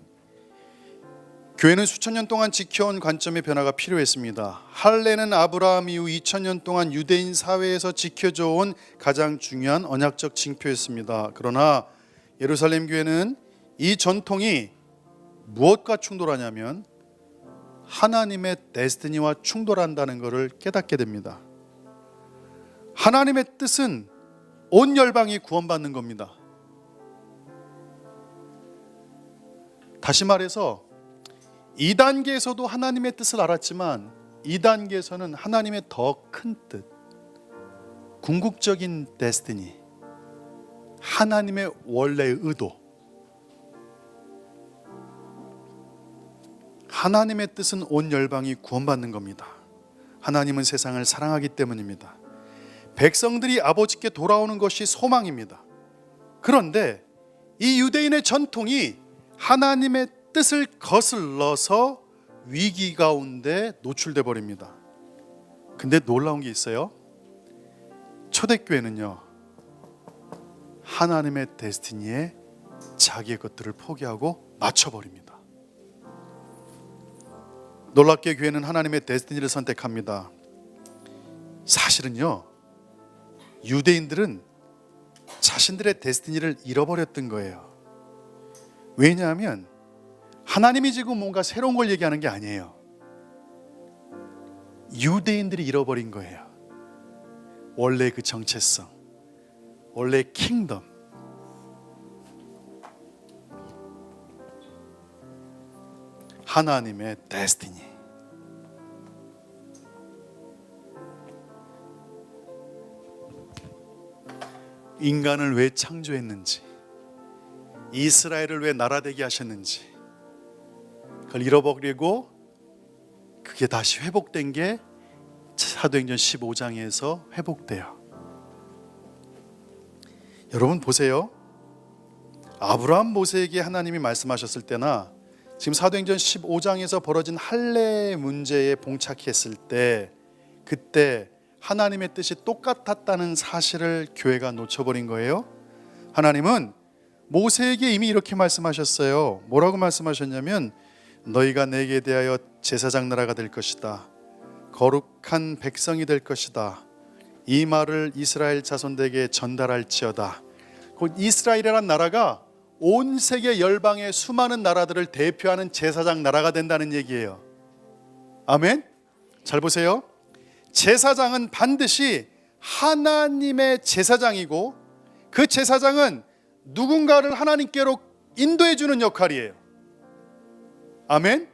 교회는 수천 년 동안 지켜온 관점의 변화가 필요했습니다. 할례는 아브라함 이후 2000년 동안 유대인 사회에서 지켜져 온 가장 중요한 언약적 징표였습니다. 그러나 예루살렘 교회는 이 전통이 무엇과 충돌하냐면 하나님의 데스티니와 충돌한다는 것을 깨닫게 됩니다. 하나님의 뜻은 온 열방이 구원받는 겁니다. 다시 말해서 2단계에서도 하나님의 뜻을 알았지만 2단계에서는 하나님의 더 큰 뜻, 궁극적인 데스티니, 하나님의 원래의 의도, 하나님의 뜻은 온 열방이 구원받는 겁니다. 하나님은 세상을 사랑하기 때문입니다. 백성들이 아버지께 돌아오는 것이 소망입니다. 그런데 이 유대인의 전통이 하나님의 뜻을 거슬러서 위기 가운데 노출돼 버립니다. 근데 놀라운 게 있어요. 초대교회는요, 하나님의 데스티니에 자기의 것들을 포기하고 맞춰버립니다. 놀랍게 교회는 하나님의 데스티니를 선택합니다. 사실은요, 유대인들은 자신들의 데스티니를 잃어버렸던 거예요. 왜냐하면 하나님이 지금 뭔가 새로운 걸 얘기하는 게 아니에요. 유대인들이 잃어버린 거예요. 원래 그 정체성, 원래 킹덤. 하나님의 데스티니. 인간을 왜 창조했는지, 이스라엘을 왜 나라 되게 하셨는지, 그걸 잃어버리고 그게 다시 회복된 게 사도행전 15장에서 회복돼요. 여러분 보세요. 아브라함 모세에게 하나님이 말씀하셨을 때나 지금 사도행전 15장에서 벌어진 할례 문제에 봉착했을 때, 그때 하나님의 뜻이 똑같았다는 사실을 교회가 놓쳐버린 거예요. 하나님은 모세에게 이미 이렇게 말씀하셨어요. 뭐라고 말씀하셨냐면, 너희가 내게 대하여 제사장 나라가 될 것이다. 거룩한 백성이 될 것이다. 이 말을 이스라엘 자손들에게 전달할지어다. 곧 이스라엘이란 나라가 온 세계 열방의 수많은 나라들을 대표하는 제사장 나라가 된다는 얘기예요. 아멘? 잘 보세요. 제사장은 반드시 하나님의 제사장이고, 그 제사장은 누군가를 하나님께로 인도해 주는 역할이에요. 아멘.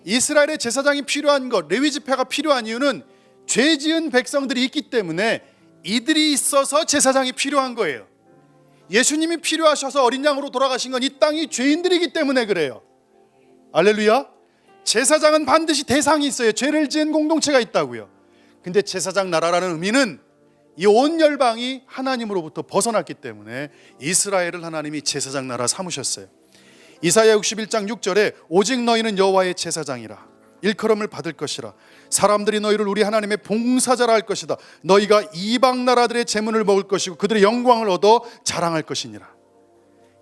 이스라엘의 제사장이 필요한 것, 레위 지파가 필요한 이유는 죄 지은 백성들이 있기 때문에 이들이 있어서 제사장이 필요한 거예요. 예수님이 필요하셔서 어린 양으로 돌아가신 건 이 땅이 죄인들이기 때문에 그래요. 할렐루야. 제사장은 반드시 대상이 있어요. 죄를 지은 공동체가 있다고요. 근데 제사장 나라라는 의미는 이 온 열방이 하나님으로부터 벗어났기 때문에 이스라엘을 하나님이 제사장 나라 삼으셨어요. 이사야 61장 6절에 오직 너희는 여호와의 제사장이라 일컬음을 받을 것이라 사람들이 너희를 우리 하나님의 봉사자라 할 것이다. 너희가 이방 나라들의 재문을 먹을 것이고 그들의 영광을 얻어 자랑할 것이니라.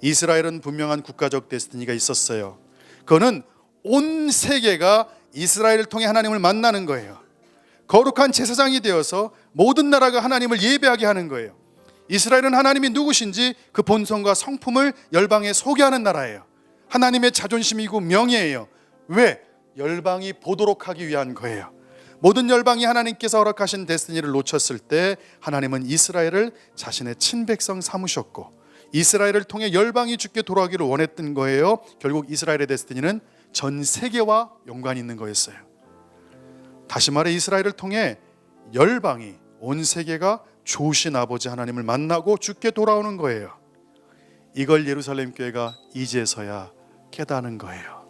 이스라엘은 분명한 국가적 데스티니가 있었어요. 그거는 온 세계가 이스라엘을 통해 하나님을 만나는 거예요. 거룩한 제사장이 되어서 모든 나라가 하나님을 예배하게 하는 거예요. 이스라엘은 하나님이 누구신지 그 본성과 성품을 열방에 소개하는 나라예요. 하나님의 자존심이고 명예예요. 왜? 열방이 보도록 하기 위한 거예요. 모든 열방이 하나님께서 허락하신 데스티니를 놓쳤을 때 하나님은 이스라엘을 자신의 친백성 삼으셨고 이스라엘을 통해 열방이 주께 돌아가기를 원했던 거예요. 결국 이스라엘의 데스티니는 전 세계와 연관이 있는 거였어요. 다시 말해 이스라엘을 통해 열방이 온 세계가 좋으신 아버지 하나님을 만나고 주께 돌아오는 거예요. 이걸 예루살렘 교회가 이제서야 깨닫는 거예요.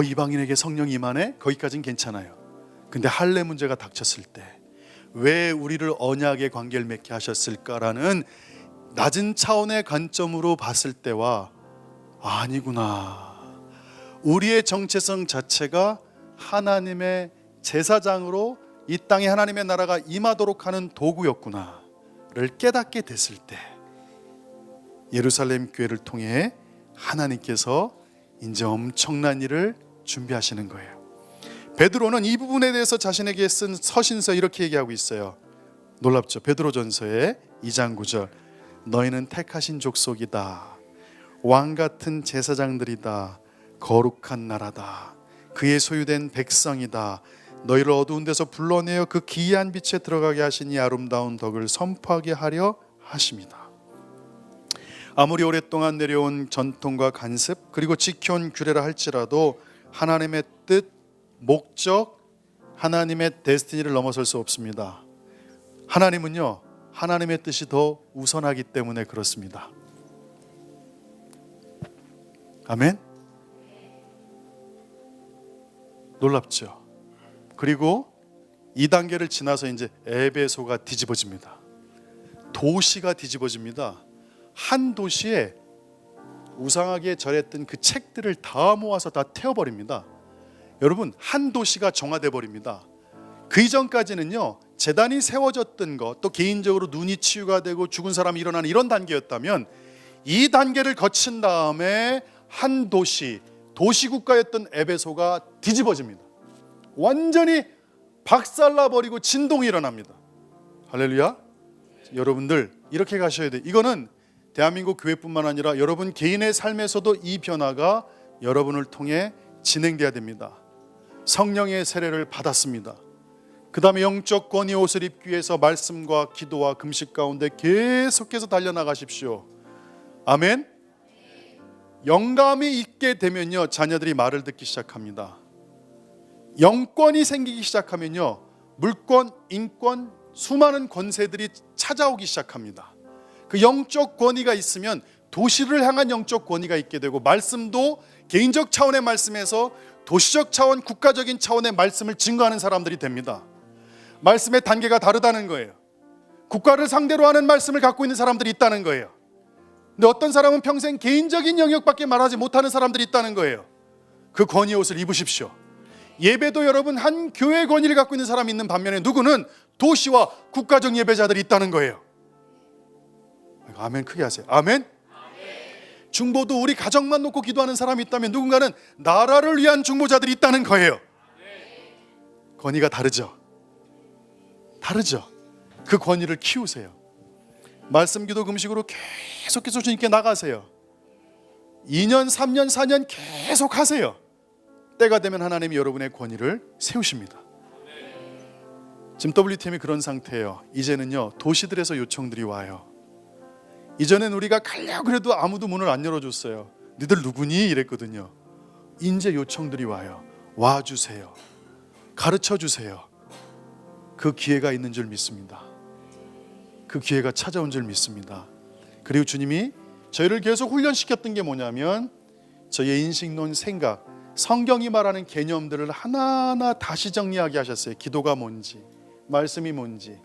이방인에게 성령이 임하네? 거기까지는 괜찮아요. 근데 할례 문제가 닥쳤을 때 왜 우리를 언약의 관계를 맺게 하셨을까라는 낮은 차원의 관점으로 봤을 때와 아니구나, 우리의 정체성 자체가 하나님의 제사장으로 이 땅에 하나님의 나라가 임하도록 하는 도구였구나를 깨닫게 됐을 때 예루살렘 교회를 통해 하나님께서 이제 엄청난 일을 준비하시는 거예요. 베드로는 이 부분에 대해서 자신에게 쓴 서신서에 이렇게 얘기하고 있어요. 놀랍죠? 베드로전서의 2장 9절 너희는 택하신 족속이다, 왕같은 제사장들이다, 거룩한 나라다, 그의 소유된 백성이다, 너희를 어두운 데서 불러내어 그 기이한 빛에 들어가게 하신 이 아름다운 덕을 선포하게 하려 하십니다. 아무리 오랫동안 내려온 전통과 간습 그리고 지켜온 규례라 할지라도 하나님의 뜻, 목적, 하나님의 데스티니를 넘어설 수 없습니다. 하나님은요, 하나님의 뜻이 더 우선하기 때문에 그렇습니다. 아멘. 놀랍죠? 그리고 이 단계를 지나서 이제 에베소가 뒤집어집니다. 도시가 뒤집어집니다. 한 도시에 우상하게 절했던 그 책들을 다 모아서 다 태워버립니다. 여러분, 한 도시가 정화돼 버립니다. 그 이전까지는요, 제단이 세워졌던 것, 또 개인적으로 눈이 치유가 되고 죽은 사람이 일어나는 이런 단계였다면 이 단계를 거친 다음에 한 도시, 도시국가였던 에베소가 뒤집어집니다. 완전히 박살나버리고 진동이 일어납니다. 할렐루야. 여러분들 이렇게 가셔야 돼요. 이거는 대한민국 교회뿐만 아니라 여러분 개인의 삶에서도 이 변화가 여러분을 통해 진행돼야 됩니다. 성령의 세례를 받았습니다. 그 다음에 영적 권위의 옷을 입기 위해서 말씀과 기도와 금식 가운데 계속해서 달려나가십시오. 아멘. 영감이 있게 되면요, 자녀들이 말을 듣기 시작합니다. 영권이 생기기 시작하면요, 물권, 인권, 수많은 권세들이 찾아오기 시작합니다. 그 영적 권위가 있으면 도시를 향한 영적 권위가 있게 되고, 말씀도 개인적 차원의 말씀에서 도시적 차원, 국가적인 차원의 말씀을 증거하는 사람들이 됩니다. 말씀의 단계가 다르다는 거예요. 국가를 상대로 하는 말씀을 갖고 있는 사람들이 있다는 거예요. 근데 어떤 사람은 평생 개인적인 영역밖에 말하지 못하는 사람들이 있다는 거예요. 그 권위의 옷을 입으십시오. 예배도 여러분 한 교회 권위를 갖고 있는 사람이 있는 반면에 누구는 도시와 국가적 예배자들이 있다는 거예요. 아멘 크게 하세요. 아멘. 중보도 우리 가정만 놓고 기도하는 사람이 있다면 누군가는 나라를 위한 중보자들이 있다는 거예요. 권위가 다르죠. 다르죠. 그 권위를 키우세요. 말씀, 기도, 금식으로 계속해서 주님께 나가세요. 2년, 3년, 4년 계속 하세요. 때가 되면 하나님이 여러분의 권위를 세우십니다. 지금 WTM이 그런 상태예요. 이제는요, 도시들에서 요청들이 와요. 이전엔 우리가 가려고 해도 아무도 문을 안 열어줬어요. 니들 누구니? 이랬거든요. 인재 요청들이 와요. 와주세요. 가르쳐주세요. 그 기회가 있는 줄 믿습니다. 그 기회가 찾아온 줄 믿습니다. 그리고 주님이 저희를 계속 훈련시켰던 게 뭐냐면 저희의 인식론, 생각, 성경이 말하는 개념들을 하나하나 다시 정리하게 하셨어요. 기도가 뭔지, 말씀이 뭔지,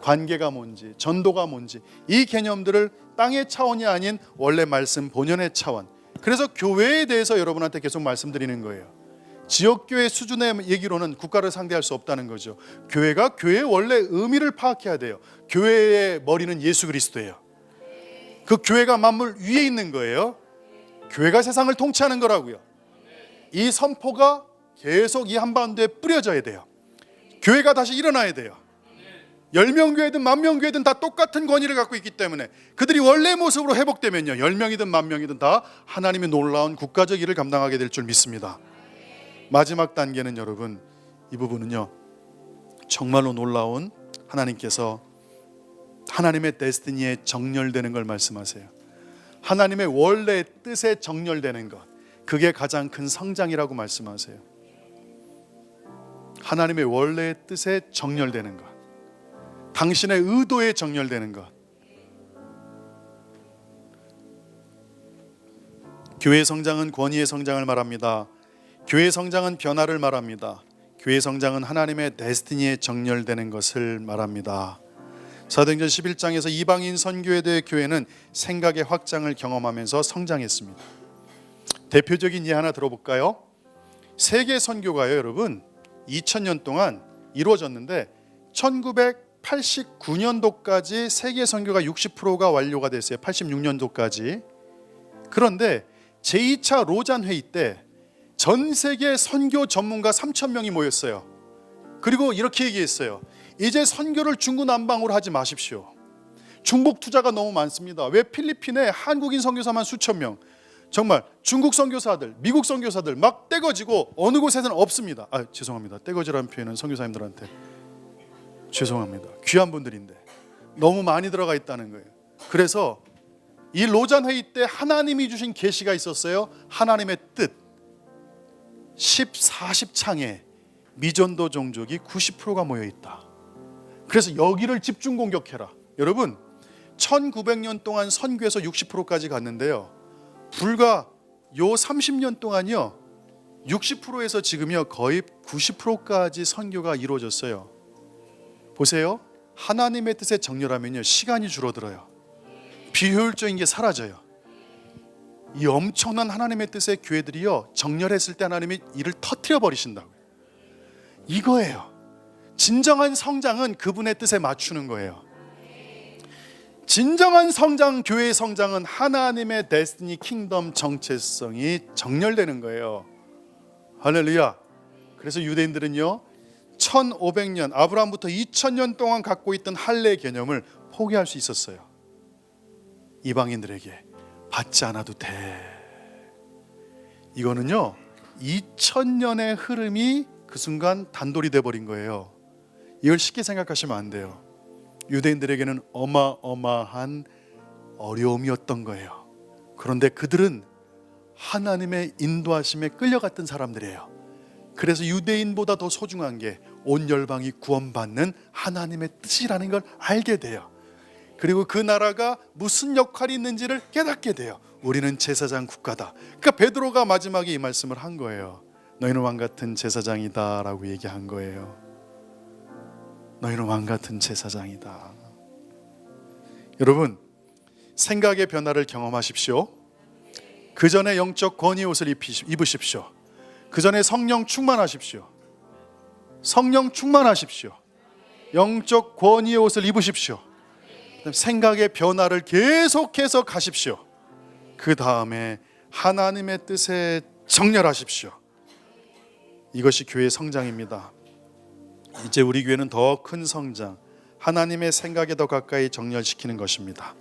관계가 뭔지, 전도가 뭔지, 이 개념들을 땅의 차원이 아닌 원래 말씀 본연의 차원. 그래서 교회에 대해서 여러분한테 계속 말씀드리는 거예요. 지역교회 수준의 얘기로는 국가를 상대할 수 없다는 거죠. 교회가 교회의 원래 의미를 파악해야 돼요. 교회의 머리는 예수 그리스도예요. 그 교회가 만물 위에 있는 거예요. 교회가 세상을 통치하는 거라고요. 이 선포가 계속 이 한반도에 뿌려져야 돼요. 교회가 다시 일어나야 돼요. 10명 교회든 10,000명 교회든 다 똑같은 권위를 갖고 있기 때문에 그들이 원래 모습으로 회복되면요, 10명이든 10,000명이든 다 하나님의 놀라운 국가적 일을 감당하게 될 줄 믿습니다. 마지막 단계는 여러분, 이 부분은요, 정말로 놀라운 하나님께서 하나님의 데스티니에 정렬되는 걸 말씀하세요. 하나님의 원래 뜻에 정렬되는 것, 그게 가장 큰 성장이라고 말씀하세요. 하나님의 원래 뜻에 정렬되는 것, 당신의 의도에 정렬되는 것. 교회 성장은 권위의 성장을 말합니다. 교회 성장은 변화를 말합니다. 교회 성장은 하나님의 데스티니에 정렬되는 것을 말합니다. 사도행전 11장에서 이방인 선교에 대해 교회는 생각의 확장을 경험하면서 성장했습니다. 대표적인 예 하나 들어볼까요? 세계 선교가요, 여러분 2000년 동안 이루어졌는데 1989년도까지 세계 선교가 60%가 완료가 됐어요. 86년도까지. 그런데 제2차 로잔 회의 때 전 세계 선교 전문가 3,000명이 모였어요. 그리고 이렇게 얘기했어요. 이제 선교를 중구난방으로 하지 마십시오. 중복 투자가 너무 많습니다. 왜 필리핀에 한국인 선교사만 수천 명, 정말 중국 선교사들, 미국 선교사들 막 떼거지고 어느 곳에는 없습니다. 죄송합니다. 떼거지라는 표현은 선교사님들한테 죄송합니다. 귀한 분들인데 너무 많이 들어가 있다는 거예요. 그래서 이 로잔 회의 때 하나님이 주신 계시가 있었어요. 하나님의 뜻. 40창에 미전도 종족이 90%가 모여 있다. 그래서 여기를 집중 공격해라. 여러분 1900년 동안 선교에서 60%까지 갔는데요, 불과 요 30년 동안요 60%에서 지금요 거의 90%까지 선교가 이루어졌어요. 보세요. 하나님의 뜻에 정렬하면요 시간이 줄어들어요. 비효율적인 게 사라져요. 이 엄청난 하나님의 뜻의 교회들이요 정렬했을 때 하나님이 이를 터뜨려 버리신다고요. 이거예요. 진정한 성장은 그분의 뜻에 맞추는 거예요. 진정한 성장, 교회의 성장은 하나님의 데스티니 킹덤 정체성이 정렬되는 거예요. 할렐루야. 그래서 유대인들은요 1500년 아브라함부터 2000년 동안 갖고 있던 할례 개념을 포기할 수 있었어요. 이방인들에게 받지 않아도 돼. 이거는요 2000년의 흐름이 그 순간 단돌이 돼버린 거예요. 이걸 쉽게 생각하시면 안 돼요. 유대인들에게는 어마어마한 어려움이었던 거예요. 그런데 그들은 하나님의 인도하심에 끌려갔던 사람들이에요. 그래서 유대인보다 더 소중한 게 온 열방이 구원받는 하나님의 뜻이라는 걸 알게 돼요. 그리고 그 나라가 무슨 역할이 있는지를 깨닫게 돼요. 우리는 제사장 국가다. 그러니까 베드로가 마지막에 이 말씀을 한 거예요. 너희는 왕같은 제사장이다 라고 얘기한 거예요. 너희는 왕같은 제사장이다. 여러분 생각의 변화를 경험하십시오. 그 전에 영적 권위 옷을 입으십시오. 그 전에 성령 충만하십시오. 성령 충만하십시오. 영적 권위의 옷을 입으십시오. 생각의 변화를 계속해서 가십시오. 그 다음에 하나님의 뜻에 정렬하십시오. 이것이 교회의 성장입니다. 이제 우리 교회는 더 큰 성장, 하나님의 생각에 더 가까이 정렬시키는 것입니다.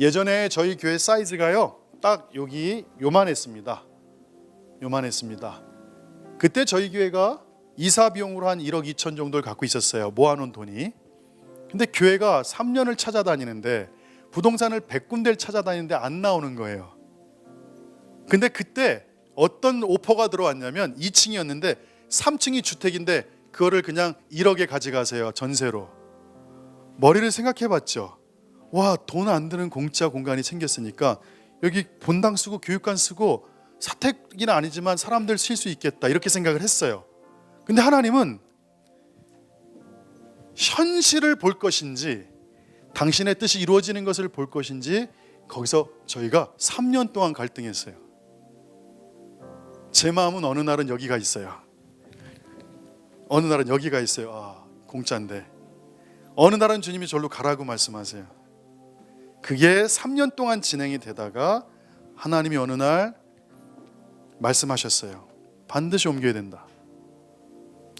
예전에 저희 교회 사이즈가요 딱 여기 요만했습니다. 그때 저희 교회가 이사 비용으로 한 1억 2천 정도를 갖고 있었어요. 모아놓은 돈이. 근데 교회가 3년을 찾아다니는데 부동산을 100군데를 찾아다니는데 안 나오는 거예요. 근데 그때 어떤 오퍼가 들어왔냐면 2층이었는데 3층이 주택인데 그거를 그냥 1억에 가져가세요, 전세로. 머리를 생각해봤죠. 와, 돈 안 드는 공짜 공간이 생겼으니까 여기 본당 쓰고 교육관 쓰고 사택이는 아니지만 사람들 쉴 수 있겠다, 이렇게 생각을 했어요. 근데 하나님은 현실을 볼 것인지 당신의 뜻이 이루어지는 것을 볼 것인지 거기서 저희가 3년 동안 갈등했어요. 제 마음은 어느 날은 여기가 있어요. 어느 날은 여기가 있어요. 아, 공짜인데. 어느 날은 주님이 절로 가라고 말씀하세요. 그게 3년 동안 진행이 되다가 하나님이 어느 날 말씀하셨어요. 반드시 옮겨야 된다.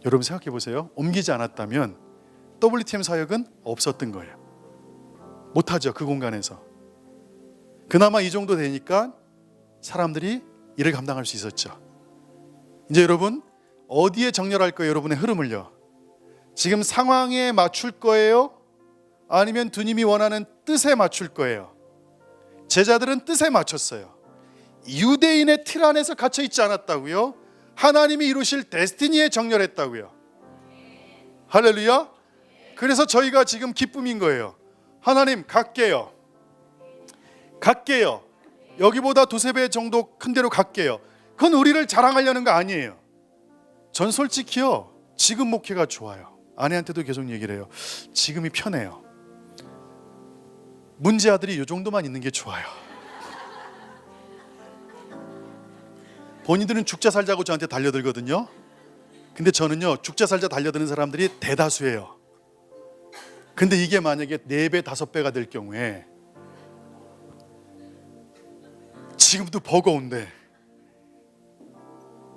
여러분 생각해 보세요. 옮기지 않았다면 WTM 사역은 없었던 거예요. 못하죠, 그 공간에서. 그나마 이 정도 되니까 사람들이 일을 감당할 수 있었죠. 이제 여러분 어디에 정렬할 거예요? 여러분의 흐름을요. 지금 상황에 맞출 거예요? 아니면 주님이 원하는 뜻에 맞출 거예요? 제자들은 뜻에 맞췄어요. 유대인의 틀 안에서 갇혀 있지 않았다고요? 하나님이 이루실 데스티니에 정렬했다고요. 할렐루야. 그래서 저희가 지금 기쁨인 거예요. 하나님 갈게요. 여기보다 두세 배 정도 큰 데로 갈게요. 그건 우리를 자랑하려는 거 아니에요. 전 솔직히요, 지금 목회가 좋아요. 아내한테도 계속 얘기를 해요. 지금이 편해요. 문제 아들이 이 정도만 있는 게 좋아요. 본인들은 죽자 살자고 저한테 달려들거든요. 근데 저는요, 죽자 살자 달려드는 사람들이 대다수예요. 근데 이게 만약에 4배, 5배가 될 경우에 지금도 버거운데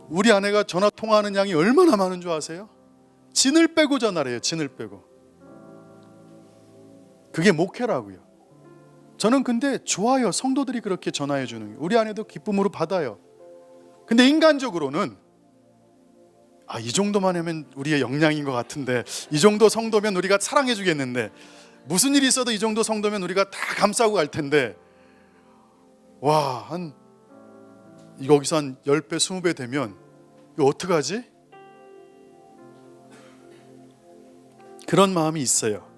우리 아내가 전화 통화하는 양이 얼마나 많은 줄 아세요? 진을 빼고 전화를 해요. 진을 빼고. 그게 목회라고요. 저는 근데 좋아요. 성도들이 그렇게 전화해 주는 게. 우리 아내도 기쁨으로 받아요. 근데 인간적으로는 이 정도만 하면 우리의 역량인 것 같은데, 이 정도 성도면 우리가 사랑해 주겠는데, 무슨 일이 있어도 이 정도 성도면 우리가 다 감싸고 갈 텐데, 와, 여기서 한 10배, 20배 되면 이거 어떡하지? 그런 마음이 있어요.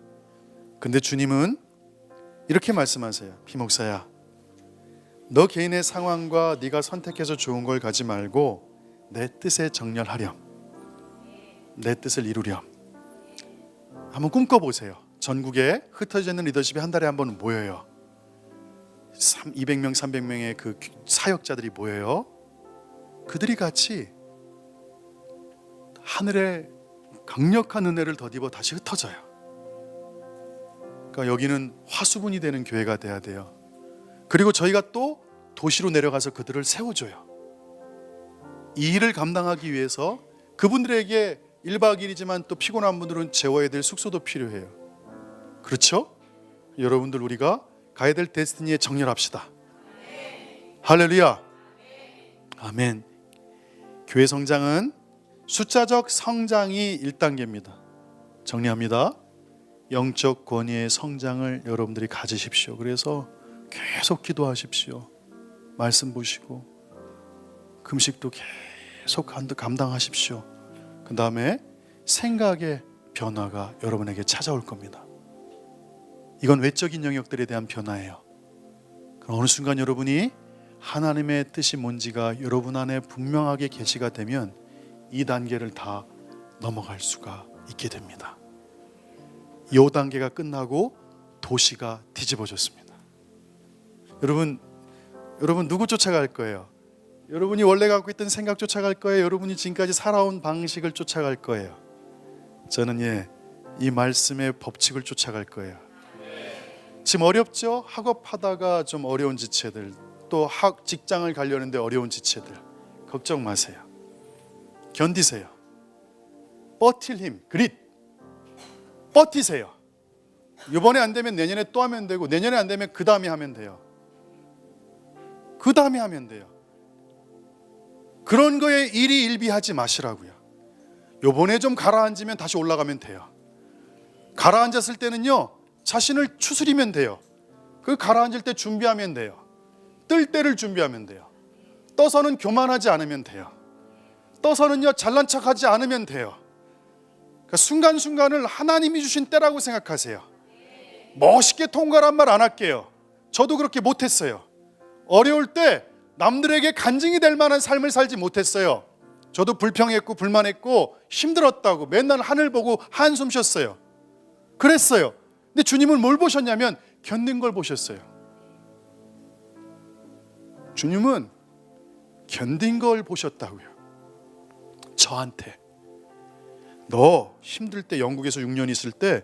근데 주님은 이렇게 말씀하세요. 피목사야, 너 개인의 상황과 네가 선택해서 좋은 걸 가지 말고 내 뜻에 정렬하렴, 내 뜻을 이루렴. 한번 꿈꿔보세요. 전국에 흩어져 있는 리더십이 한 달에 한 번 모여요. 200명, 300명의 그 사역자들이 모여요. 그들이 같이 하늘의 강력한 은혜를 덧입어 다시 흩어져요. 그러니까 여기는 화수분이 되는 교회가 돼야 돼요. 그리고 저희가 또 도시로 내려가서 그들을 세워줘요. 이 일을 감당하기 위해서 그분들에게 1박 2일이지만 또 피곤한 분들은 재워야 될 숙소도 필요해요. 그렇죠? 여러분들, 우리가 가야 될 데스티니에 정렬합시다. 할렐루야. 아멘. 교회 성장은 숫자적 성장이 1단계입니다. 정리합니다. 영적 권위의 성장을 여러분들이 가지십시오. 그래서 계속 기도하십시오. 말씀 보시고 금식도 계속 감당하십시오. 그 다음에 생각의 변화가 여러분에게 찾아올 겁니다. 이건 외적인 영역들에 대한 변화예요. 그럼 어느 순간 여러분이 하나님의 뜻이 뭔지가 여러분 안에 분명하게 계시가 되면 이 단계를 다 넘어갈 수가 있게 됩니다. 이 5단계가 끝나고 도시가 뒤집어졌습니다. 여러분 누구 쫓아갈 거예요? 여러분이 원래 갖고 있던 생각 쫓아갈 거예요? 여러분이 지금까지 살아온 방식을 쫓아갈 거예요? 저는 이 말씀의 법칙을 쫓아갈 거예요. 지금 어렵죠? 학업하다가 좀 어려운 지체들, 또 직장을 가려는데 어려운 지체들, 걱정 마세요. 견디세요. 버틸 힘, 그릿, 버티세요. 이번에 안 되면 내년에 또 하면 되고, 내년에 안 되면 그 다음에 하면 돼요. 그 다음에 하면 돼요. 그런 거에 일희일비하지 마시라고요. 요번에 좀 가라앉으면 다시 올라가면 돼요. 가라앉았을 때는요, 자신을 추스리면 돼요. 그 가라앉을 때 준비하면 돼요. 뜰 때를 준비하면 돼요. 떠서는 교만하지 않으면 돼요. 떠서는요 잘난 척하지 않으면 돼요. 그러니까 순간순간을 하나님이 주신 때라고 생각하세요. 멋있게 통과란 말 안 할게요. 저도 그렇게 못했어요. 어려울 때 남들에게 간증이 될 만한 삶을 살지 못했어요. 저도 불평했고 불만했고 힘들었다고 맨날 하늘 보고 한숨 쉬었어요. 그랬어요. 근데 주님은 뭘 보셨냐면 견딘 걸 보셨어요. 주님은 견딘 걸 보셨다고요. 저한테 너 힘들 때 영국에서 6년 있을 때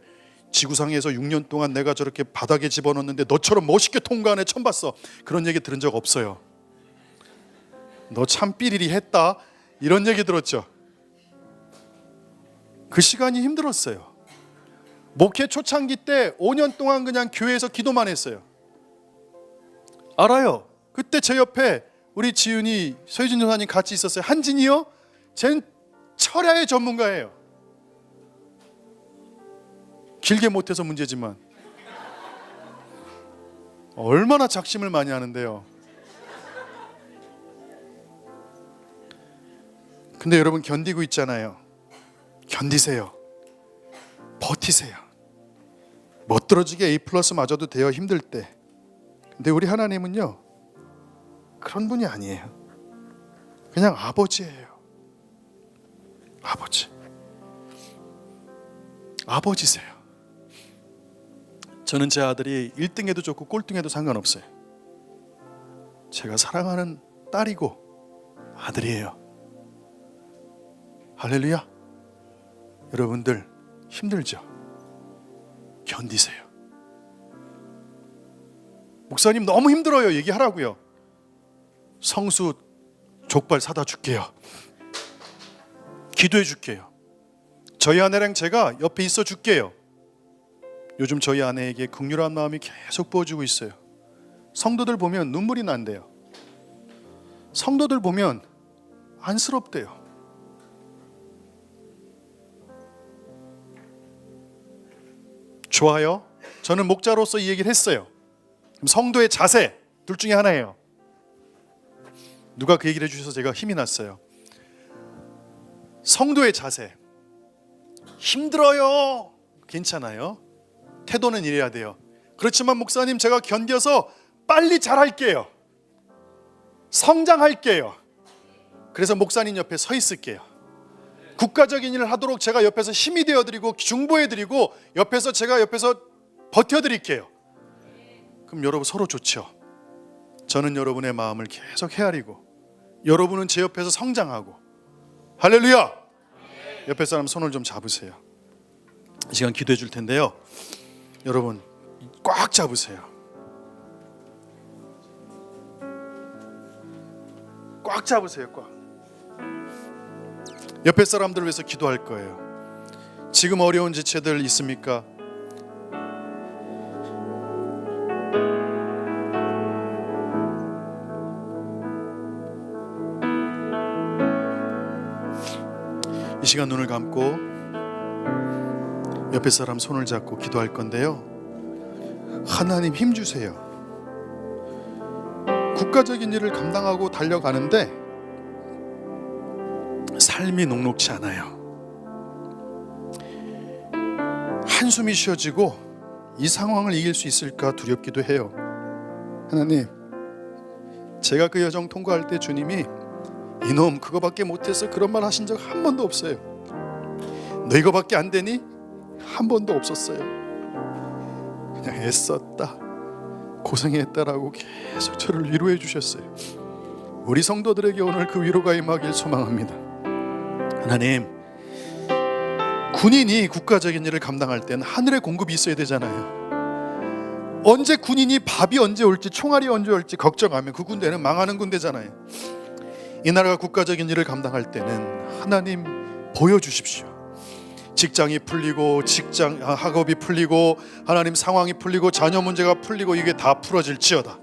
지구상에서 6년 동안 내가 저렇게 바닥에 집어넣는데 너처럼 멋있게 통과하네 처음 봤어. 그런 얘기 들은 적 없어요. 너 참 삐리리 했다 이런 얘기 들었죠. 그 시간이 힘들었어요. 목회 초창기 때 5년 동안 그냥 교회에서 기도만 했어요. 알아요. 그때 제 옆에 우리 지은이 서유진 전사님 같이 있었어요. 한진이요? 쟨 철야의 전문가예요. 길게 못해서 문제지만 얼마나 작심을 많이 하는데요. 근데 여러분 견디고 있잖아요. 견디세요. 버티세요. 멋들어지게 A+ 맞아도 돼요. 힘들 때. 근데 우리 하나님은요 그런 분이 아니에요. 그냥 아버지예요. 아버지세요. 저는 제 아들이 1등해도 좋고 꼴등해도 상관없어요. 제가 사랑하는 딸이고 아들이에요. 할렐루야. 여러분들 힘들죠? 견디세요. 목사님 너무 힘들어요 얘기하라고요. 성수 족발 사다 줄게요. 기도해 줄게요. 저희 아내랑 제가 옆에 있어 줄게요. 요즘 저희 아내에게 긍휼한 마음이 계속 부어지고 있어요. 성도들 보면 눈물이 난대요. 성도들 보면 안쓰럽대요. 좋아요. 저는 목자로서 이 얘기를 했어요. 그럼 성도의 자세 둘 중에 하나예요. 누가 그 얘기를 해주셔서 제가 힘이 났어요. 성도의 자세. 힘들어요. 괜찮아요. 태도는 이래야 돼요. 그렇지만 목사님 제가 견뎌서 빨리 잘할게요. 성장할게요. 그래서 목사님 옆에 서 있을게요. 국가적인 일을 하도록 제가 옆에서 힘이 되어드리고 중보해드리고 제가 옆에서 버텨드릴게요. 그럼 여러분 서로 좋죠. 저는 여러분의 마음을 계속 헤아리고 여러분은 제 옆에서 성장하고. 할렐루야. 옆에 사람 손을 좀 잡으세요. 이 시간 기도해 줄 텐데요. 여러분 꽉 잡으세요. 꽉 잡으세요. 꽉. 옆에 사람들을 위해서 기도할 거예요. 지금 어려운 지체들 있습니까? 이 시간 눈을 감고 옆에 사람 손을 잡고 기도할 건데요. 하나님 힘 주세요. 국가적인 일을 감당하고 달려가는데 삶이 녹록지 않아요. 한숨이 쉬어지고 이 상황을 이길 수 있을까 두렵기도 해요. 하나님, 제가 그 여정 통과할 때 주님이 이놈 그거밖에 못해서 그런 말 하신 적 한 번도 없어요. 너 이거밖에 안 되니? 한 번도 없었어요. 그냥 애썼다, 고생했다라고 계속 저를 위로해 주셨어요. 우리 성도들에게 오늘 그 위로가 임하길 소망합니다. 하나님, 군인이 국가적인 일을 감당할 때는 하늘의 공급이 있어야 되잖아요. 언제 군인이 밥이 언제 올지 총알이 언제 올지 걱정하면 그 군대는 망하는 군대잖아요. 이 나라가 국가적인 일을 감당할 때는 하나님 보여주십시오. 직장이 풀리고 학업이 풀리고 하나님 상황이 풀리고 자녀 문제가 풀리고 이게 다 풀어질지어다.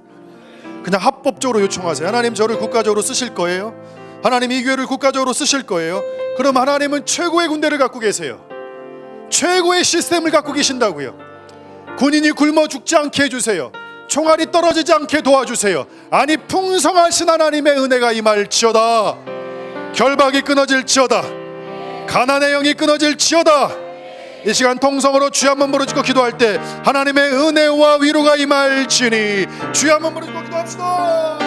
그냥 합법적으로 요청하세요. 하나님 저를 국가적으로 쓰실 거예요? 하나님 이 교회를 국가적으로 쓰실 거예요? 그럼 하나님은 최고의 군대를 갖고 계세요. 최고의 시스템을 갖고 계신다고요. 군인이 굶어 죽지 않게 해주세요. 총알이 떨어지지 않게 도와주세요. 아니 풍성하신 하나님의 은혜가 임할지어다. 결박이 끊어질지어다. 가난의 영이 끊어질지어다. 이 시간 통성으로 주여 한번 부르짖고 기도할 때 하나님의 은혜와 위로가 임할지니 주여 한번 부르짖고 기도합시다.